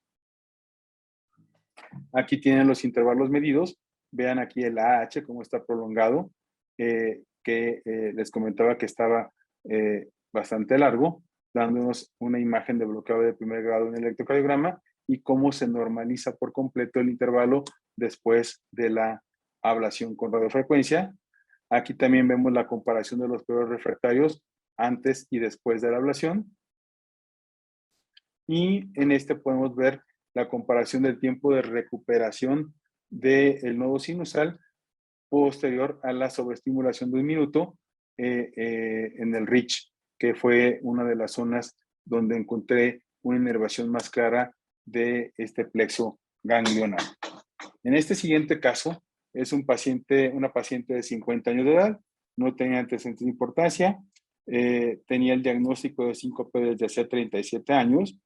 Aquí tienen los intervalos medidos. Vean aquí el AH, cómo está prolongado, que les comentaba que estaba bastante largo, dándonos una imagen de bloqueo de primer grado en el electrocardiograma, y cómo se normaliza por completo el intervalo después de la ablación con radiofrecuencia. Aquí también vemos la comparación de los periodos refractarios antes y después de la ablación. Y en este podemos ver la comparación del tiempo de recuperación del nodo sinusal posterior a la sobreestimulación de un minuto en el RICH, que fue una de las zonas donde encontré una inervación más clara de este plexo ganglionar. En este siguiente caso, es una paciente de 50 años de edad, no tenía antecedentes de importancia, tenía el diagnóstico de síncope desde hace 37 años,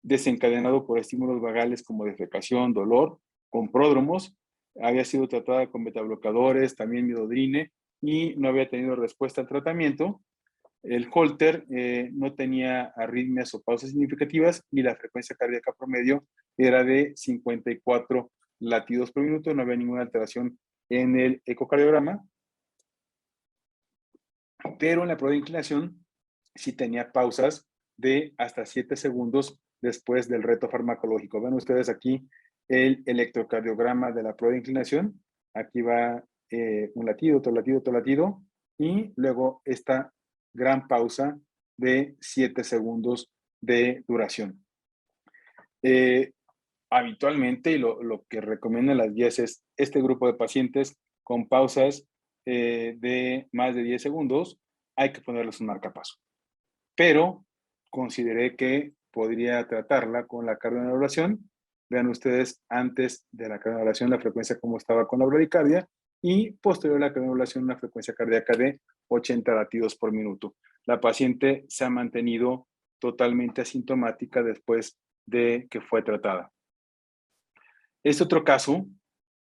desencadenado por estímulos vagales como defecación, dolor, con pródromos, había sido tratada con betablocadores, también midodrine, y no había tenido respuesta al tratamiento. El Holter no tenía arritmias o pausas significativas y la frecuencia cardíaca promedio era de 54 latidos por minuto, no había ninguna alteración en el ecocardiograma, pero en la prueba de inclinación sí tenía pausas de hasta 7 segundos después del reto farmacológico. Ven ustedes aquí el electrocardiograma de la prueba de inclinación. Aquí va un latido, otro latido, otro latido, y luego esta gran pausa de 7 segundos de duración. Habitualmente, y lo que recomiendan las guías es este grupo de pacientes con pausas de más de 10 segundos, hay que ponerles un marcapaso. Pero consideré que podría tratarla con la cardioneurulación. Vean ustedes antes de la cardioneurulación la frecuencia como estaba con la bradicardia y posterior a la cardioneurulación una frecuencia cardíaca de 80 latidos por minuto. La paciente se ha mantenido totalmente asintomática después de que fue tratada. Este otro caso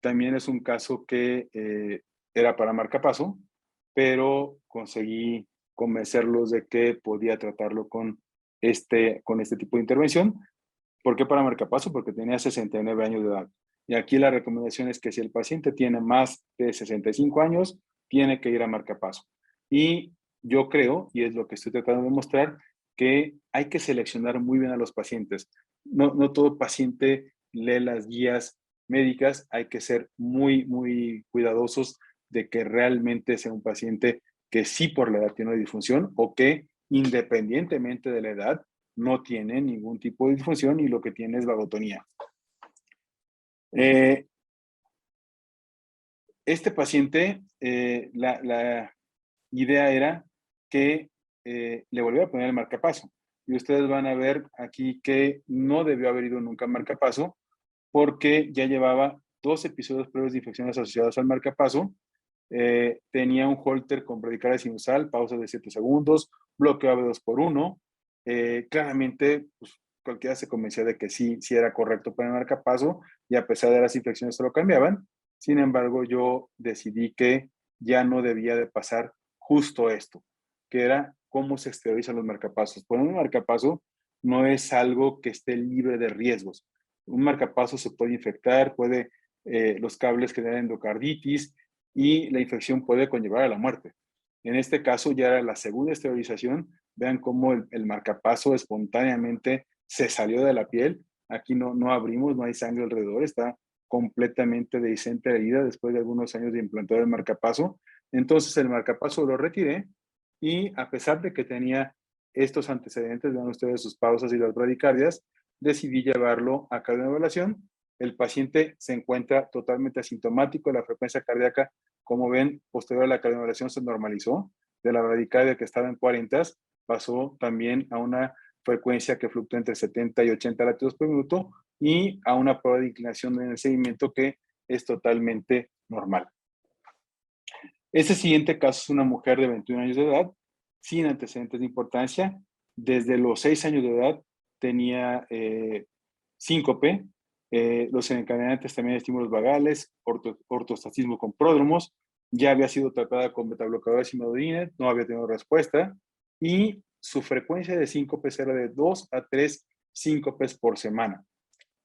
también es un caso que era para marcapaso, pero conseguí convencerlos de que podía tratarlo con este tipo de intervención. ¿Por qué para marcapaso? Porque tenía 69 años de edad. Y aquí la recomendación es que si el paciente tiene más de 65 años, tiene que ir a marcapaso. Y yo creo, y es lo que estoy tratando de mostrar, que hay que seleccionar muy bien a los pacientes. No todo paciente lee las guías médicas, hay que ser muy, muy cuidadosos de que realmente sea un paciente que sí por la edad tiene una disfunción o que independientemente de la edad no tiene ningún tipo de disfunción y lo que tiene es vagotonía. Este paciente, la idea era que le volviera a poner el marcapaso. Y ustedes van a ver aquí que no debió haber ido nunca a marcapaso porque ya llevaba 2 episodios previos de infecciones asociadas al marcapaso. Tenía un Holter con bradicardia sinusal, pausa de 7 segundos, bloqueo AB2 por 1. Claramente, pues, cualquiera se convencía de que sí era correcto para el marcapaso y a pesar de las infecciones se lo cambiaban. Sin embargo, yo decidí que ya no debía de pasar justo esto, que era cómo se exteriorizan los marcapasos. Poner un marcapaso no es algo que esté libre de riesgos. Un marcapaso se puede infectar, los cables generan endocarditis y la infección puede conllevar a la muerte. En este caso ya era la segunda esterilización. Vean cómo el marcapaso espontáneamente se salió de la piel. Aquí no abrimos, no hay sangre alrededor, está completamente dehiscente la herida después de algunos años de implantar el marcapaso. Entonces el marcapaso lo retiré y a pesar de que tenía estos antecedentes, vean ustedes sus pausas y las bradicardias, decidí llevarlo a cardioevaluación. El paciente se encuentra totalmente asintomático, la frecuencia cardíaca, como ven, posterior a la cardioevaluación se normalizó, de la bradicardia que estaba en 40, pasó también a una frecuencia que fluctúa entre 70 y 80 latidos por minuto y a una prueba de inclinación en el seguimiento que es totalmente normal. Este siguiente caso es una mujer de 21 años de edad, sin antecedentes de importancia. Desde los 6 años de edad tenía síncope, los desencadenantes también estímulos vagales, ortostatismo con pródromos, ya había sido tratada con betablocadores y midodrine, no había tenido respuesta, y su frecuencia de síncopes era de 2 a 3 síncopes por semana.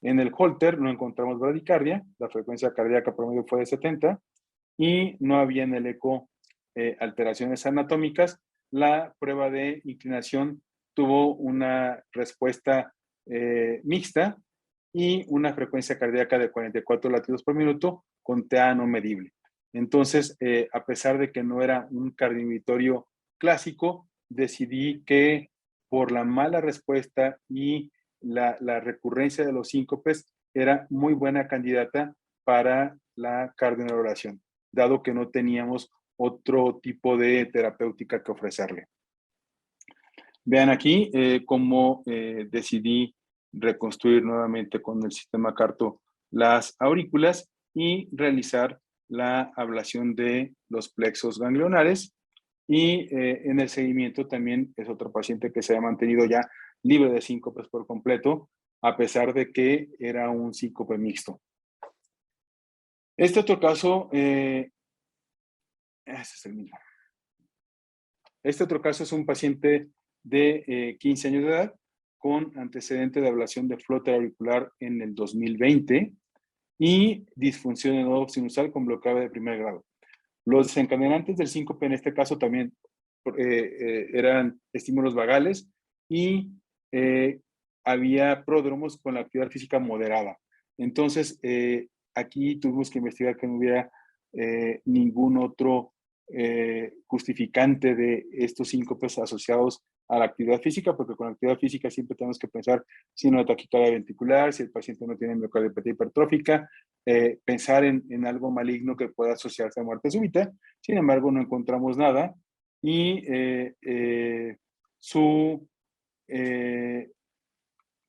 En el Holter no encontramos bradicardia, la frecuencia cardíaca promedio fue de 70, y no había en el eco alteraciones anatómicas. La prueba de inclinación tuvo una respuesta mixta. y una frecuencia cardíaca de 44 latidos por minuto con TA no medible. Entonces, a pesar de que no era un cardioinhibitorio clásico, decidí que por la mala respuesta y la recurrencia de los síncopes era muy buena candidata para la cardioneurulación, dado que no teníamos otro tipo de terapéutica que ofrecerle. Vean aquí cómo decidí reconstruir nuevamente con el sistema CARTO las aurículas y realizar la ablación de los plexos ganglionares. Y en el seguimiento también es otro paciente que se ha mantenido ya libre de síncopes por completo, a pesar de que era un síncope mixto. Este otro caso, ese es el mismo. Este otro caso es un paciente de 15 años de edad con antecedente de ablación de flóter auricular en el 2020 y disfunción de nodo sinusal con bloqueo de primer grado. Los desencadenantes del síncope en este caso también eran estímulos vagales y había pródromos con la actividad física moderada. Entonces, aquí tuvimos que investigar que no hubiera ningún otro justificante de estos síncopes asociados a la actividad física, porque con la actividad física siempre tenemos que pensar si no hay taquicardia ventricular, si el paciente no tiene miocardiopatía hipertrófica, pensar en algo maligno que pueda asociarse a muerte súbita. Sin embargo, no encontramos nada y su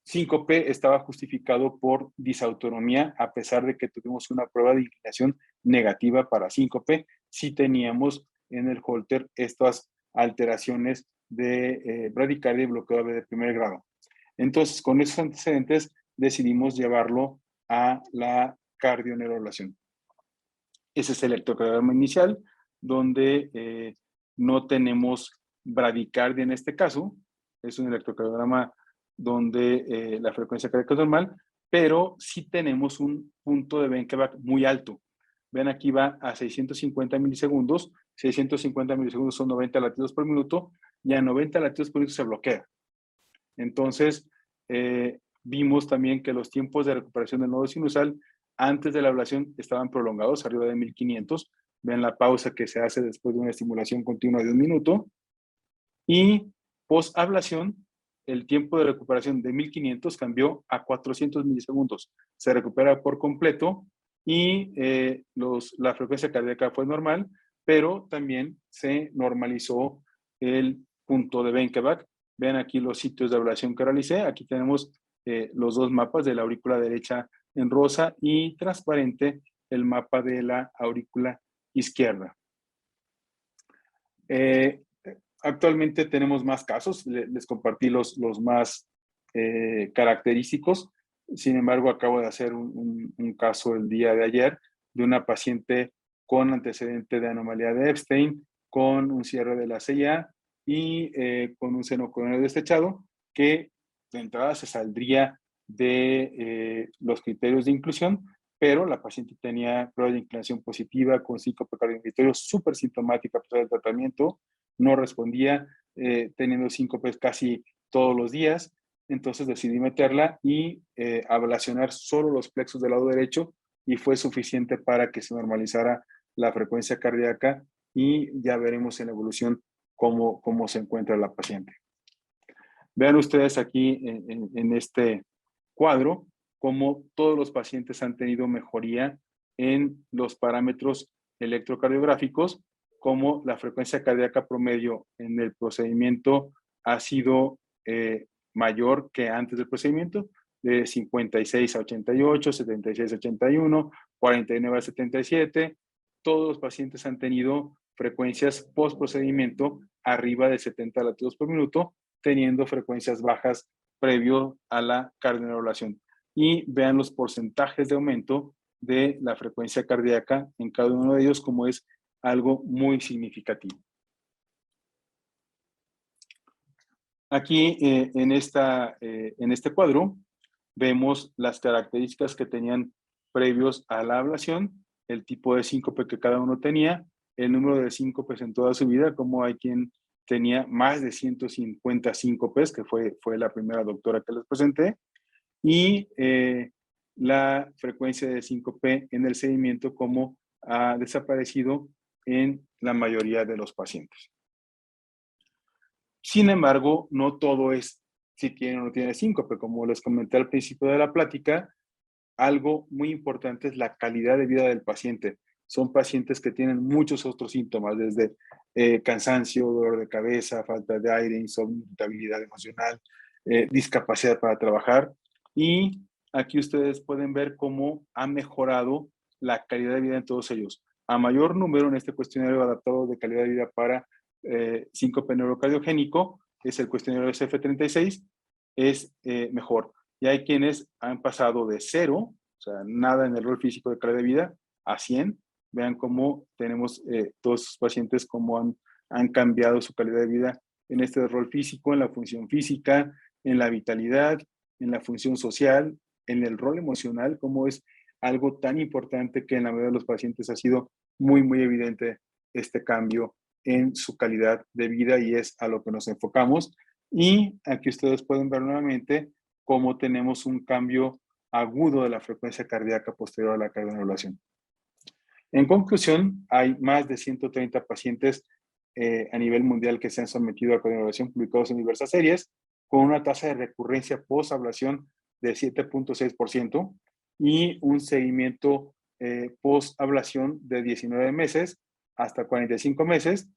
síncope estaba justificado por disautonomía, a pesar de que tuvimos una prueba de inclinación negativa para síncope, sí teníamos en el Holter estas alteraciones de bradicardia y bloqueo de primer grado. Entonces, con esos antecedentes, decidimos llevarlo a la cardioneurulación. Ese es el electrocardiograma inicial, donde no tenemos bradicardia en este caso. Es un electrocardiograma donde la frecuencia cardíaca es normal, pero sí tenemos un punto de Benkeback muy alto. Ven, aquí va a 650 milisegundos. 650 milisegundos son 90 latidos por minuto, y a 90 latidos por minuto se bloquea. Entonces, vimos también que los tiempos de recuperación del nodo sinusal antes de la ablación estaban prolongados, arriba de 1500. Ven la pausa que se hace después de una estimulación continua de 1 minuto. Y post-ablación, el tiempo de recuperación de 1500 cambió a 400 milisegundos. Se recupera por completo y la frecuencia cardíaca fue normal, pero también se normalizó el punto de Benkeback. Vean aquí los sitios de ablación que realicé. Aquí tenemos los dos mapas de la aurícula derecha en rosa y transparente el mapa de la aurícula izquierda. Actualmente tenemos más casos, les compartí los más característicos. Sin embargo, acabo de hacer un caso el día de ayer de una paciente con antecedente de anomalía de Epstein, con un cierre de la CIA y con un seno coronario destechado, que de entrada se saldría de los criterios de inclusión, pero la paciente tenía prueba de inclinación positiva con síncope cardioinhibitorio súper sintomática a pesar del tratamiento, no respondía, teniendo síncopes casi todos los días. Entonces decidí meterla y ablacionar solo los plexos del lado derecho y fue suficiente para que se normalizara la frecuencia cardíaca y ya veremos en la evolución cómo se encuentra la paciente. Vean ustedes aquí en este cuadro cómo todos los pacientes han tenido mejoría en los parámetros electrocardiográficos, como la frecuencia cardíaca promedio en el procedimiento ha sido mayor que antes del procedimiento, de 56 a 88, 76 a 81, 49 a 77. Todos los pacientes han tenido frecuencias post procedimiento arriba de 70 latidos por minuto, teniendo frecuencias bajas previo a la cardioneurulación. Y vean los porcentajes de aumento de la frecuencia cardíaca en cada uno de ellos, como es algo muy significativo. Aquí en este cuadro vemos las características que tenían previos a la ablación, el tipo de síncope que cada uno tenía, el número de síncopes en toda su vida, como hay quien tenía más de 150 síncopes, que fue la primera doctora que les presenté, y la frecuencia de síncope en el seguimiento como ha desaparecido en la mayoría de los pacientes. Sin embargo, no todo es si tiene o no tiene síncope. Como les comenté al principio de la plática, algo muy importante es la calidad de vida del paciente. Son pacientes que tienen muchos otros síntomas, desde cansancio, dolor de cabeza, falta de aire, insomnio, irritabilidad emocional, discapacidad para trabajar. Y aquí ustedes pueden ver cómo ha mejorado la calidad de vida en todos ellos. A mayor número en este cuestionario adaptado de calidad de vida para síncope neurocardiogénico, es el cuestionario SF36, es mejor. Y hay quienes han pasado de 0, o sea, nada en el rol físico de calidad de vida, a 100. Vean cómo tenemos todos los pacientes, cómo han cambiado su calidad de vida en este rol físico, en la función física, en la vitalidad, en la función social, en el rol emocional, como es algo tan importante que en la mayoría de los pacientes ha sido muy, muy evidente este cambio en su calidad de vida y es a lo que nos enfocamos. Y aquí ustedes pueden ver nuevamente cómo tenemos un cambio agudo de la frecuencia cardíaca posterior a la cardioanulación. En conclusión, hay más de 130 pacientes a nivel mundial que se han sometido a cardioanulación publicados en diversas series, con una tasa de recurrencia post-ablación de 7.6% y un seguimiento post-ablación de 19 meses hasta 45 meses.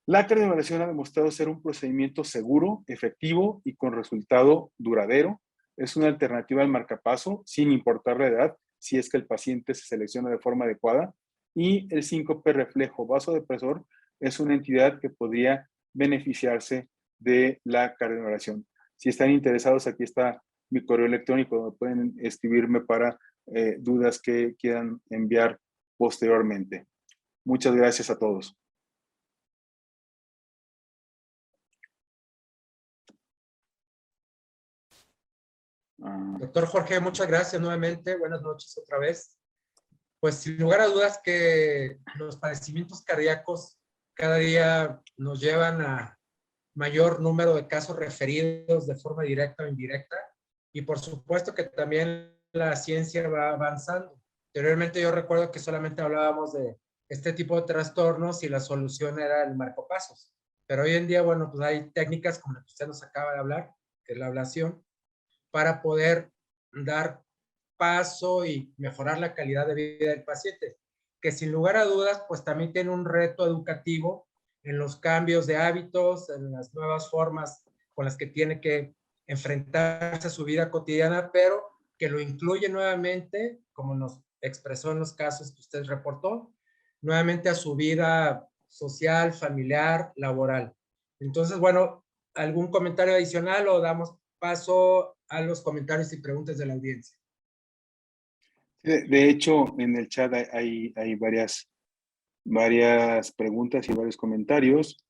La cardioablación ha demostrado ser un procedimiento seguro, efectivo y con resultado duradero. Es una alternativa al marcapaso, sin importar la edad, si es que el paciente se selecciona de forma adecuada. Y el síncope reflejo vasodepresor es una entidad que podría beneficiarse de la cardioablación. Si están interesados, aquí está mi correo electrónico, donde pueden escribirme para dudas que quieran enviar posteriormente. Muchas gracias a todos. Doctor Jorge, muchas gracias nuevamente. Buenas noches otra vez. Pues sin lugar a dudas que los padecimientos cardíacos cada día nos llevan a mayor número de casos referidos de forma directa o indirecta. Y por supuesto que también la ciencia va avanzando. Anteriormente yo recuerdo que solamente hablábamos de este tipo de trastornos y la solución era el marcapasos. Pero hoy en día, bueno, pues hay técnicas como la que usted nos acaba de hablar, que es la ablación, para poder dar paso y mejorar la calidad de vida del paciente, que sin lugar a dudas, pues también tiene un reto educativo en los cambios de hábitos, en las nuevas formas con las que tiene que enfrentarse a su vida cotidiana, pero que lo incluye nuevamente, como nos expresó en los casos que usted reportó, nuevamente a su vida social, familiar, laboral. Entonces, bueno, ¿algún comentario adicional o damos paso a los comentarios y preguntas de la audiencia? De hecho, en el chat hay varias preguntas y varios comentarios.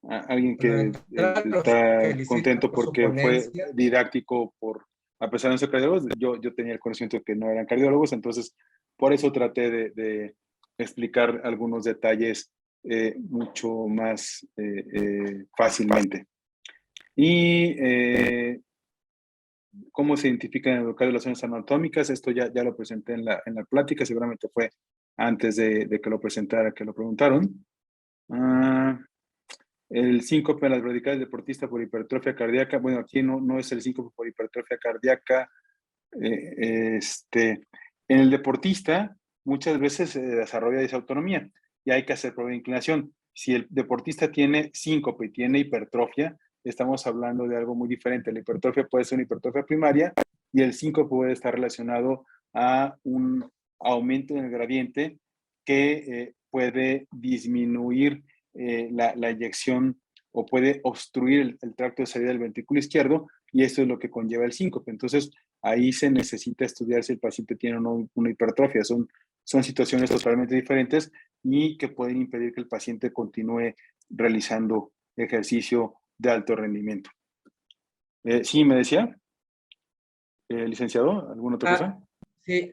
Alguien que está contento porque fue didáctico a pesar de no ser cardiólogos. Yo tenía el conocimiento de que no eran cardiólogos, entonces por eso traté de explicar algunos detalles mucho más fácilmente. Y cómo se identifican en el local de las zonas anatómicas, esto ya lo presenté en la plática, seguramente fue antes de que lo presentara, que lo preguntaron. El síncope en las radicales deportista por hipertrofia cardíaca, bueno, aquí no es el síncope por hipertrofia cardíaca. En el deportista muchas veces se desarrolla disautonomía y hay que hacer prueba de inclinación. Si el deportista tiene síncope y tiene hipertrofia, estamos hablando de algo muy diferente. La hipertrofia puede ser una hipertrofia primaria y el síncope puede estar relacionado a un aumento en el gradiente que puede disminuir la eyección o puede obstruir el tracto de salida del ventrículo izquierdo, y esto es lo que conlleva el síncope. Entonces, ahí se necesita estudiar si el paciente tiene o no una hipertrofia. Son situaciones totalmente diferentes y que pueden impedir que el paciente continúe realizando ejercicio de alto rendimiento. Sí, me decía, licenciado, ¿alguna otra cosa? Sí,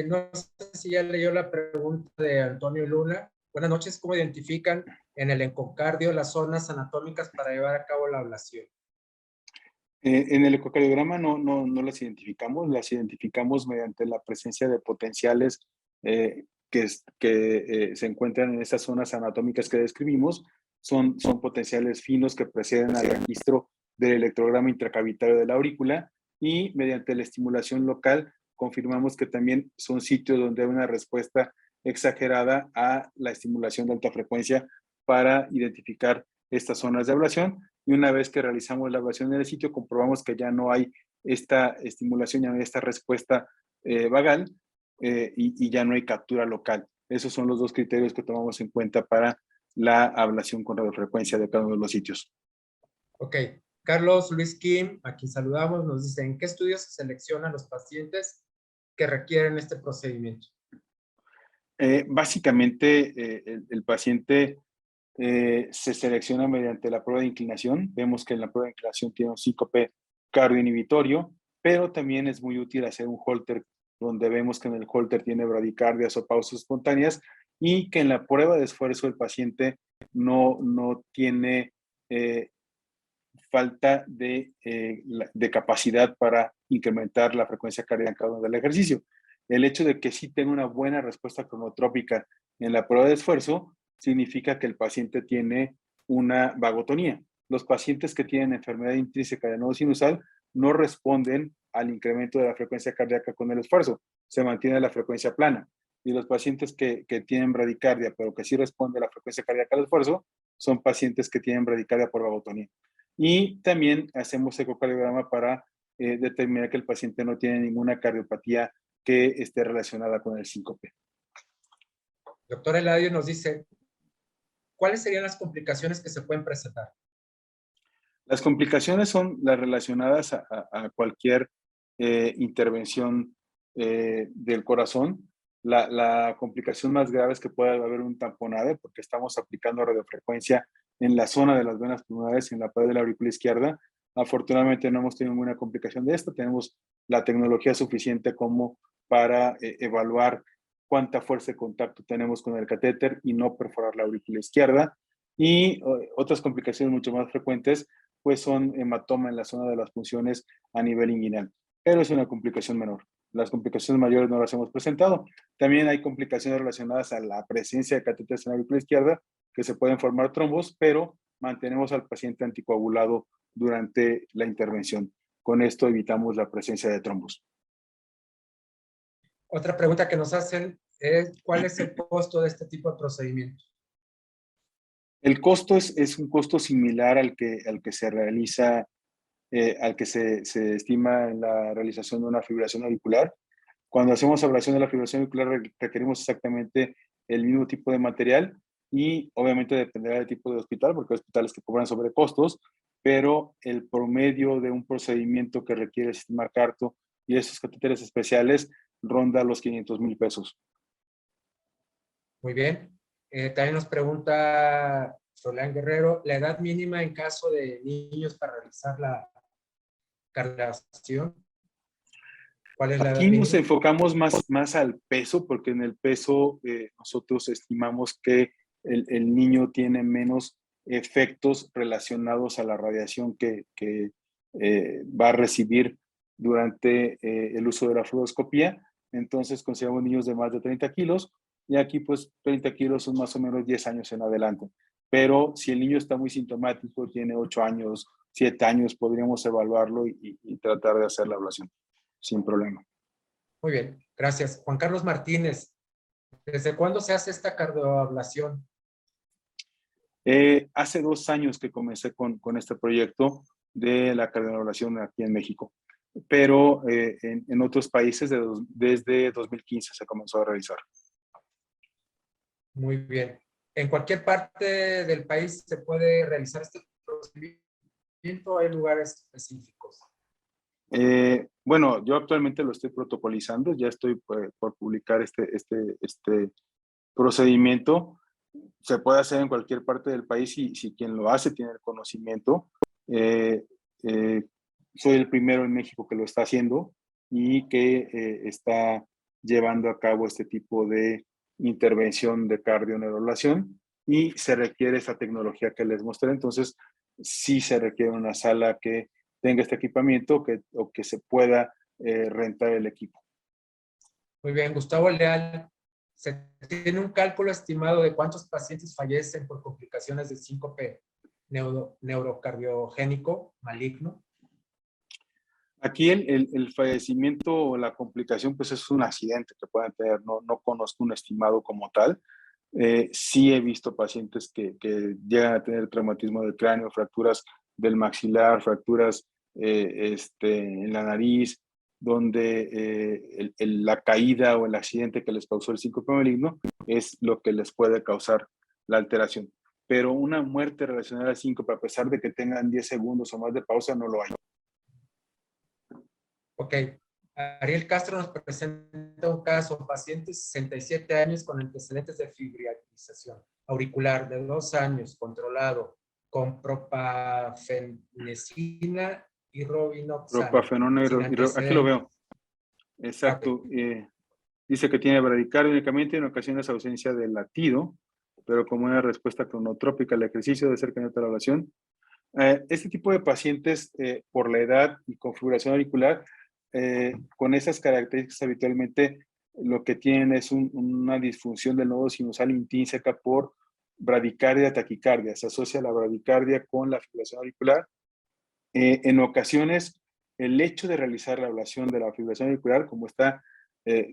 no sé si ya leyó la pregunta de Antonio Luna. Buenas noches. ¿Cómo identifican en el ecocardio las zonas anatómicas para llevar a cabo la ablación? En el ecocardiograma no las identificamos mediante la presencia de potenciales que se encuentran en esas zonas anatómicas que describimos. Son potenciales finos que preceden al registro del electrograma intracavitario de la aurícula, y mediante la estimulación local confirmamos que también son sitios donde hay una respuesta exagerada a la estimulación de alta frecuencia para identificar estas zonas de ablación. Y una vez que realizamos la ablación en el sitio, comprobamos que ya no hay esta estimulación, ya no hay esta respuesta vagal, y ya no hay captura local. Esos son los dos criterios que tomamos en cuenta para la ablación con radiofrecuencia de cada uno de los sitios. Ok. Carlos Luis Kim, a quien saludamos, nos dice, ¿en qué estudios se seleccionan los pacientes que requieren este procedimiento? Básicamente, el paciente se selecciona mediante la prueba de inclinación. Vemos que en la prueba de inclinación tiene un síncope cardioinhibitorio, pero también es muy útil hacer un Holter, donde vemos que en el Holter tiene bradicardias o pausas espontáneas, y que en la prueba de esfuerzo el paciente no tiene falta de capacidad para incrementar la frecuencia cardíaca del ejercicio. El hecho de que sí tenga una buena respuesta cronotrópica en la prueba de esfuerzo significa que el paciente tiene una vagotonía. Los pacientes que tienen enfermedad intrínseca de nodo sinusal no responden al incremento de la frecuencia cardíaca con el esfuerzo, se mantiene la frecuencia plana. Y los pacientes que tienen bradicardia, pero que sí responden a la frecuencia cardíaca al esfuerzo, son pacientes que tienen bradicardia por vagotonía. Y también hacemos ecocardiograma para determinar que el paciente no tiene ninguna cardiopatía que esté relacionada con el síncope. Doctor Eladio nos dice, ¿cuáles serían las complicaciones que se pueden presentar? Las complicaciones son las relacionadas a cualquier intervención del corazón. La complicación más grave es que pueda haber un tamponade, porque estamos aplicando radiofrecuencia en la zona de las venas pulmonares, en la pared de la aurícula izquierda. Afortunadamente no hemos tenido ninguna complicación de esto. Tenemos la tecnología suficiente como para evaluar cuánta fuerza de contacto tenemos con el catéter y no perforar la aurícula izquierda. Y otras complicaciones mucho más frecuentes pues son hematoma en la zona de las punciones a nivel inguinal, pero es una complicación menor. Las complicaciones mayores no las hemos presentado. También hay complicaciones relacionadas a la presencia de catéteres en la aurícula izquierda, que se pueden formar trombos, pero mantenemos al paciente anticoagulado durante la intervención. Con esto evitamos la presencia de trombos. Otra pregunta que nos hacen es, ¿cuál es el costo de este tipo de procedimiento? El costo es un costo similar al que se realiza, al que se estima en la realización de una fibrilación auricular. Cuando hacemos ablación de la fibrilación auricular requerimos exactamente el mismo tipo de material, y obviamente dependerá del tipo de hospital, porque hay hospitales que cobran sobrecostos, pero el promedio de un procedimiento que requiere sistema CARTO y esos catéteres especiales ronda los 500,000 pesos. Muy bien. También nos pregunta Solán Guerrero, ¿la edad mínima en caso de niños para realizar la cardiación? ¿Cuál es la edad Aquí nos mínima? enfocamos más al peso, porque en el peso nosotros estimamos que el niño tiene menos efectos relacionados a la radiación que va a recibir durante el uso de la fluoroscopía. Entonces consideramos niños de más de 30 kilos, y aquí pues 30 kilos son más o menos 10 años en adelante. Pero si el niño está muy sintomático, tiene 8 años, 7 años, podríamos evaluarlo y tratar de hacer la ablación sin problema. Muy bien, gracias. Juan Carlos Martínez, ¿desde cuándo se hace esta cardioablación? Hace 2 años que comencé con este proyecto de la cardiovasculación aquí en México, pero en otros países desde 2015 se comenzó a realizar. Muy bien. ¿En cualquier parte del país se puede realizar este procedimiento o hay lugares específicos? Bueno, yo actualmente lo estoy protocolizando, ya estoy por publicar este procedimiento. Se puede hacer en cualquier parte del país si quien lo hace tiene el conocimiento. Eh, eh, Soy el primero en México que lo está haciendo y que está llevando a cabo este tipo de intervención de cardioneurulación y se requiere esta tecnología que les mostré. Entonces, sí se requiere una sala que tenga este equipamiento o que se pueda rentar el equipo. Muy bien, Gustavo Leal, ¿se tiene un cálculo estimado de cuántos pacientes fallecen por complicaciones de síncope neurocardiogénico maligno? Aquí el fallecimiento o la complicación pues es un accidente que pueden tener, no conozco un estimado como tal. Sí he visto pacientes que llegan a tener traumatismo del cráneo, fracturas del maxilar, fracturas en la nariz, donde la caída o el accidente que les causó el síncope maligno es lo que les puede causar la alteración. Pero una muerte relacionada al síncope, a pesar de que tengan 10 segundos o más de pausa, no lo hay. Ok. Ariel Castro nos presenta un caso, paciente de 67 años con antecedentes de fibrilización auricular de 2 años, controlado con propafenecina y robiноxana. Propafenona, aquí lo veo. Exacto. Okay. Dice que tiene bradicardia únicamente en ocasiones ausencia de latido, pero como una respuesta cronotrópica al ejercicio de cercanía a la oración. Este tipo de pacientes, por la edad y configuración auricular, con esas características habitualmente lo que tienen es una disfunción del nodo sinusal intrínseca por bradicardia, taquicardia. Se asocia la bradicardia con la fibrilación auricular. En ocasiones, el hecho de realizar la ablación de la fibrilación auricular, como está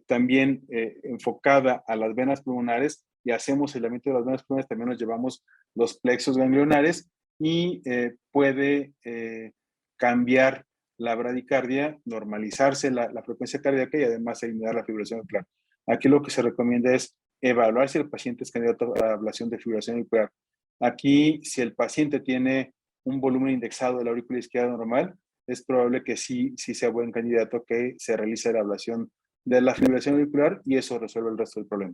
también enfocada a las venas pulmonares, y hacemos aislamiento de las venas pulmonares, también nos llevamos los plexos ganglionares y puede cambiar la bradicardia, normalizarse la frecuencia cardíaca y además eliminar la fibrilación auricular. Aquí lo que se recomienda es evaluar si el paciente es candidato a ablación de fibrilación auricular. Aquí, si el paciente tiene un volumen indexado de la aurícula izquierda normal, es probable que sí sea buen candidato que se realice la ablación de la fibrilación auricular y eso resuelve el resto del problema.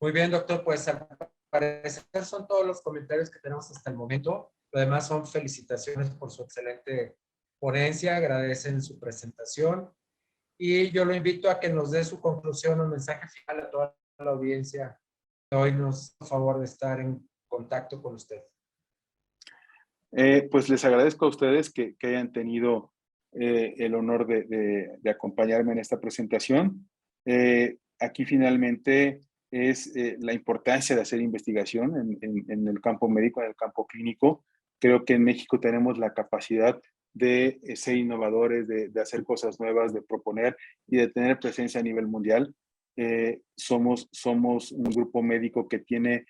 Muy bien, doctor, pues al parecer son todos los comentarios que tenemos hasta el momento. Lo demás son felicitaciones por su excelente ponencia, agradecen su presentación y yo lo invito a que nos dé su conclusión o mensaje final a toda la audiencia que hoy nos hace favor de estar en contacto con usted. Pues les agradezco a ustedes que hayan tenido el honor de acompañarme en esta presentación. Aquí finalmente es la importancia de hacer investigación en el campo médico, en el campo clínico. Creo que en México tenemos la capacidad de ser innovadores, de hacer cosas nuevas, de proponer y de tener presencia a nivel mundial. Somos un grupo médico que tiene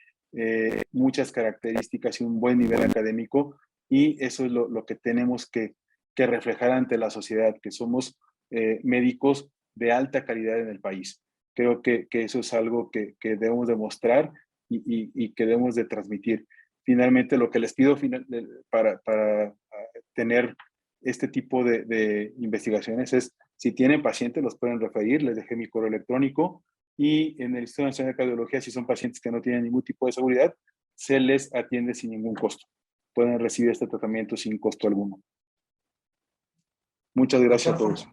muchas características y un buen nivel académico, y eso es lo que tenemos que reflejar ante la sociedad, que somos médicos de alta calidad en el país. Creo que eso es algo que debemos demostrar y que debemos de transmitir. Finalmente, lo que les pido para tener este tipo de investigaciones es, si tienen pacientes, los pueden referir, les dejé mi correo electrónico, y en el Instituto Nacional de Cardiología, si son pacientes que no tienen ningún tipo de seguridad, se les atiende sin ningún costo. Pueden recibir este tratamiento sin costo alguno. Muchas gracias a todos.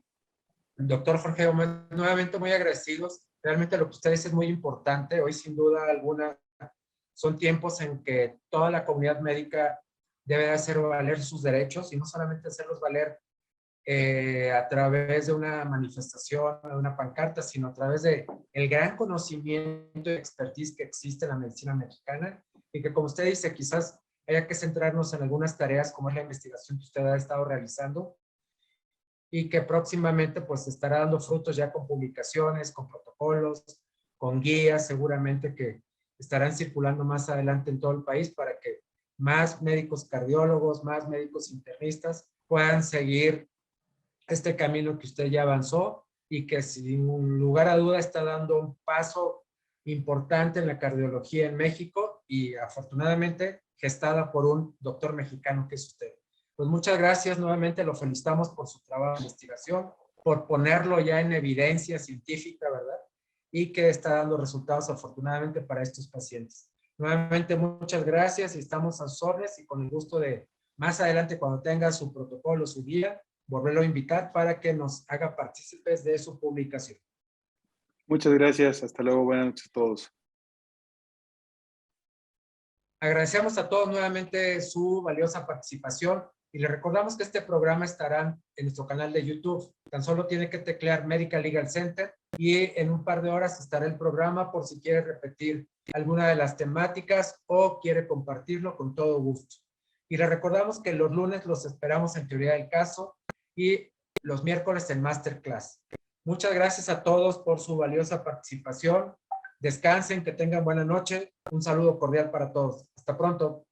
Doctor Jorge Gómez, nuevamente muy agradecidos. Realmente lo que usted dice es muy importante. Hoy, sin duda alguna, son tiempos en que toda la comunidad médica debe hacer valer sus derechos y no solamente hacerlos valer a través de una manifestación, de una pancarta, sino a través de el gran conocimiento y expertise que existe en la medicina mexicana, y que, como usted dice, quizás haya que centrarnos en algunas tareas como es la investigación que usted ha estado realizando y que próximamente pues estará dando frutos ya con publicaciones, con protocolos, con guías seguramente que estarán circulando más adelante en todo el país para que más médicos cardiólogos, más médicos internistas puedan seguir este camino que usted ya avanzó y que sin lugar a duda está dando un paso importante en la cardiología en México y afortunadamente gestada por un doctor mexicano que es usted. Pues muchas gracias, nuevamente lo felicitamos por su trabajo de investigación, por ponerlo ya en evidencia científica, ¿verdad? Y que está dando resultados afortunadamente para estos pacientes. Nuevamente muchas gracias y estamos a sus órdenes y con el gusto de más adelante cuando tenga su protocolo, su guía, volverlo a invitar para que nos haga partícipes de su publicación. Muchas gracias. Hasta luego. Buenas noches a todos. Agradecemos a todos nuevamente su valiosa participación y les recordamos que este programa estará en nuestro canal de YouTube. Tan solo tiene que teclear Medical Legal Center y en un par de horas estará el programa por si quiere repetir alguna de las temáticas o quiere compartirlo con todo gusto. Y les recordamos que los lunes los esperamos en Teoría del Caso y los miércoles en Masterclass. Muchas gracias a todos por su valiosa participación. Descansen, que tengan buena noche. Un saludo cordial para todos. Hasta pronto.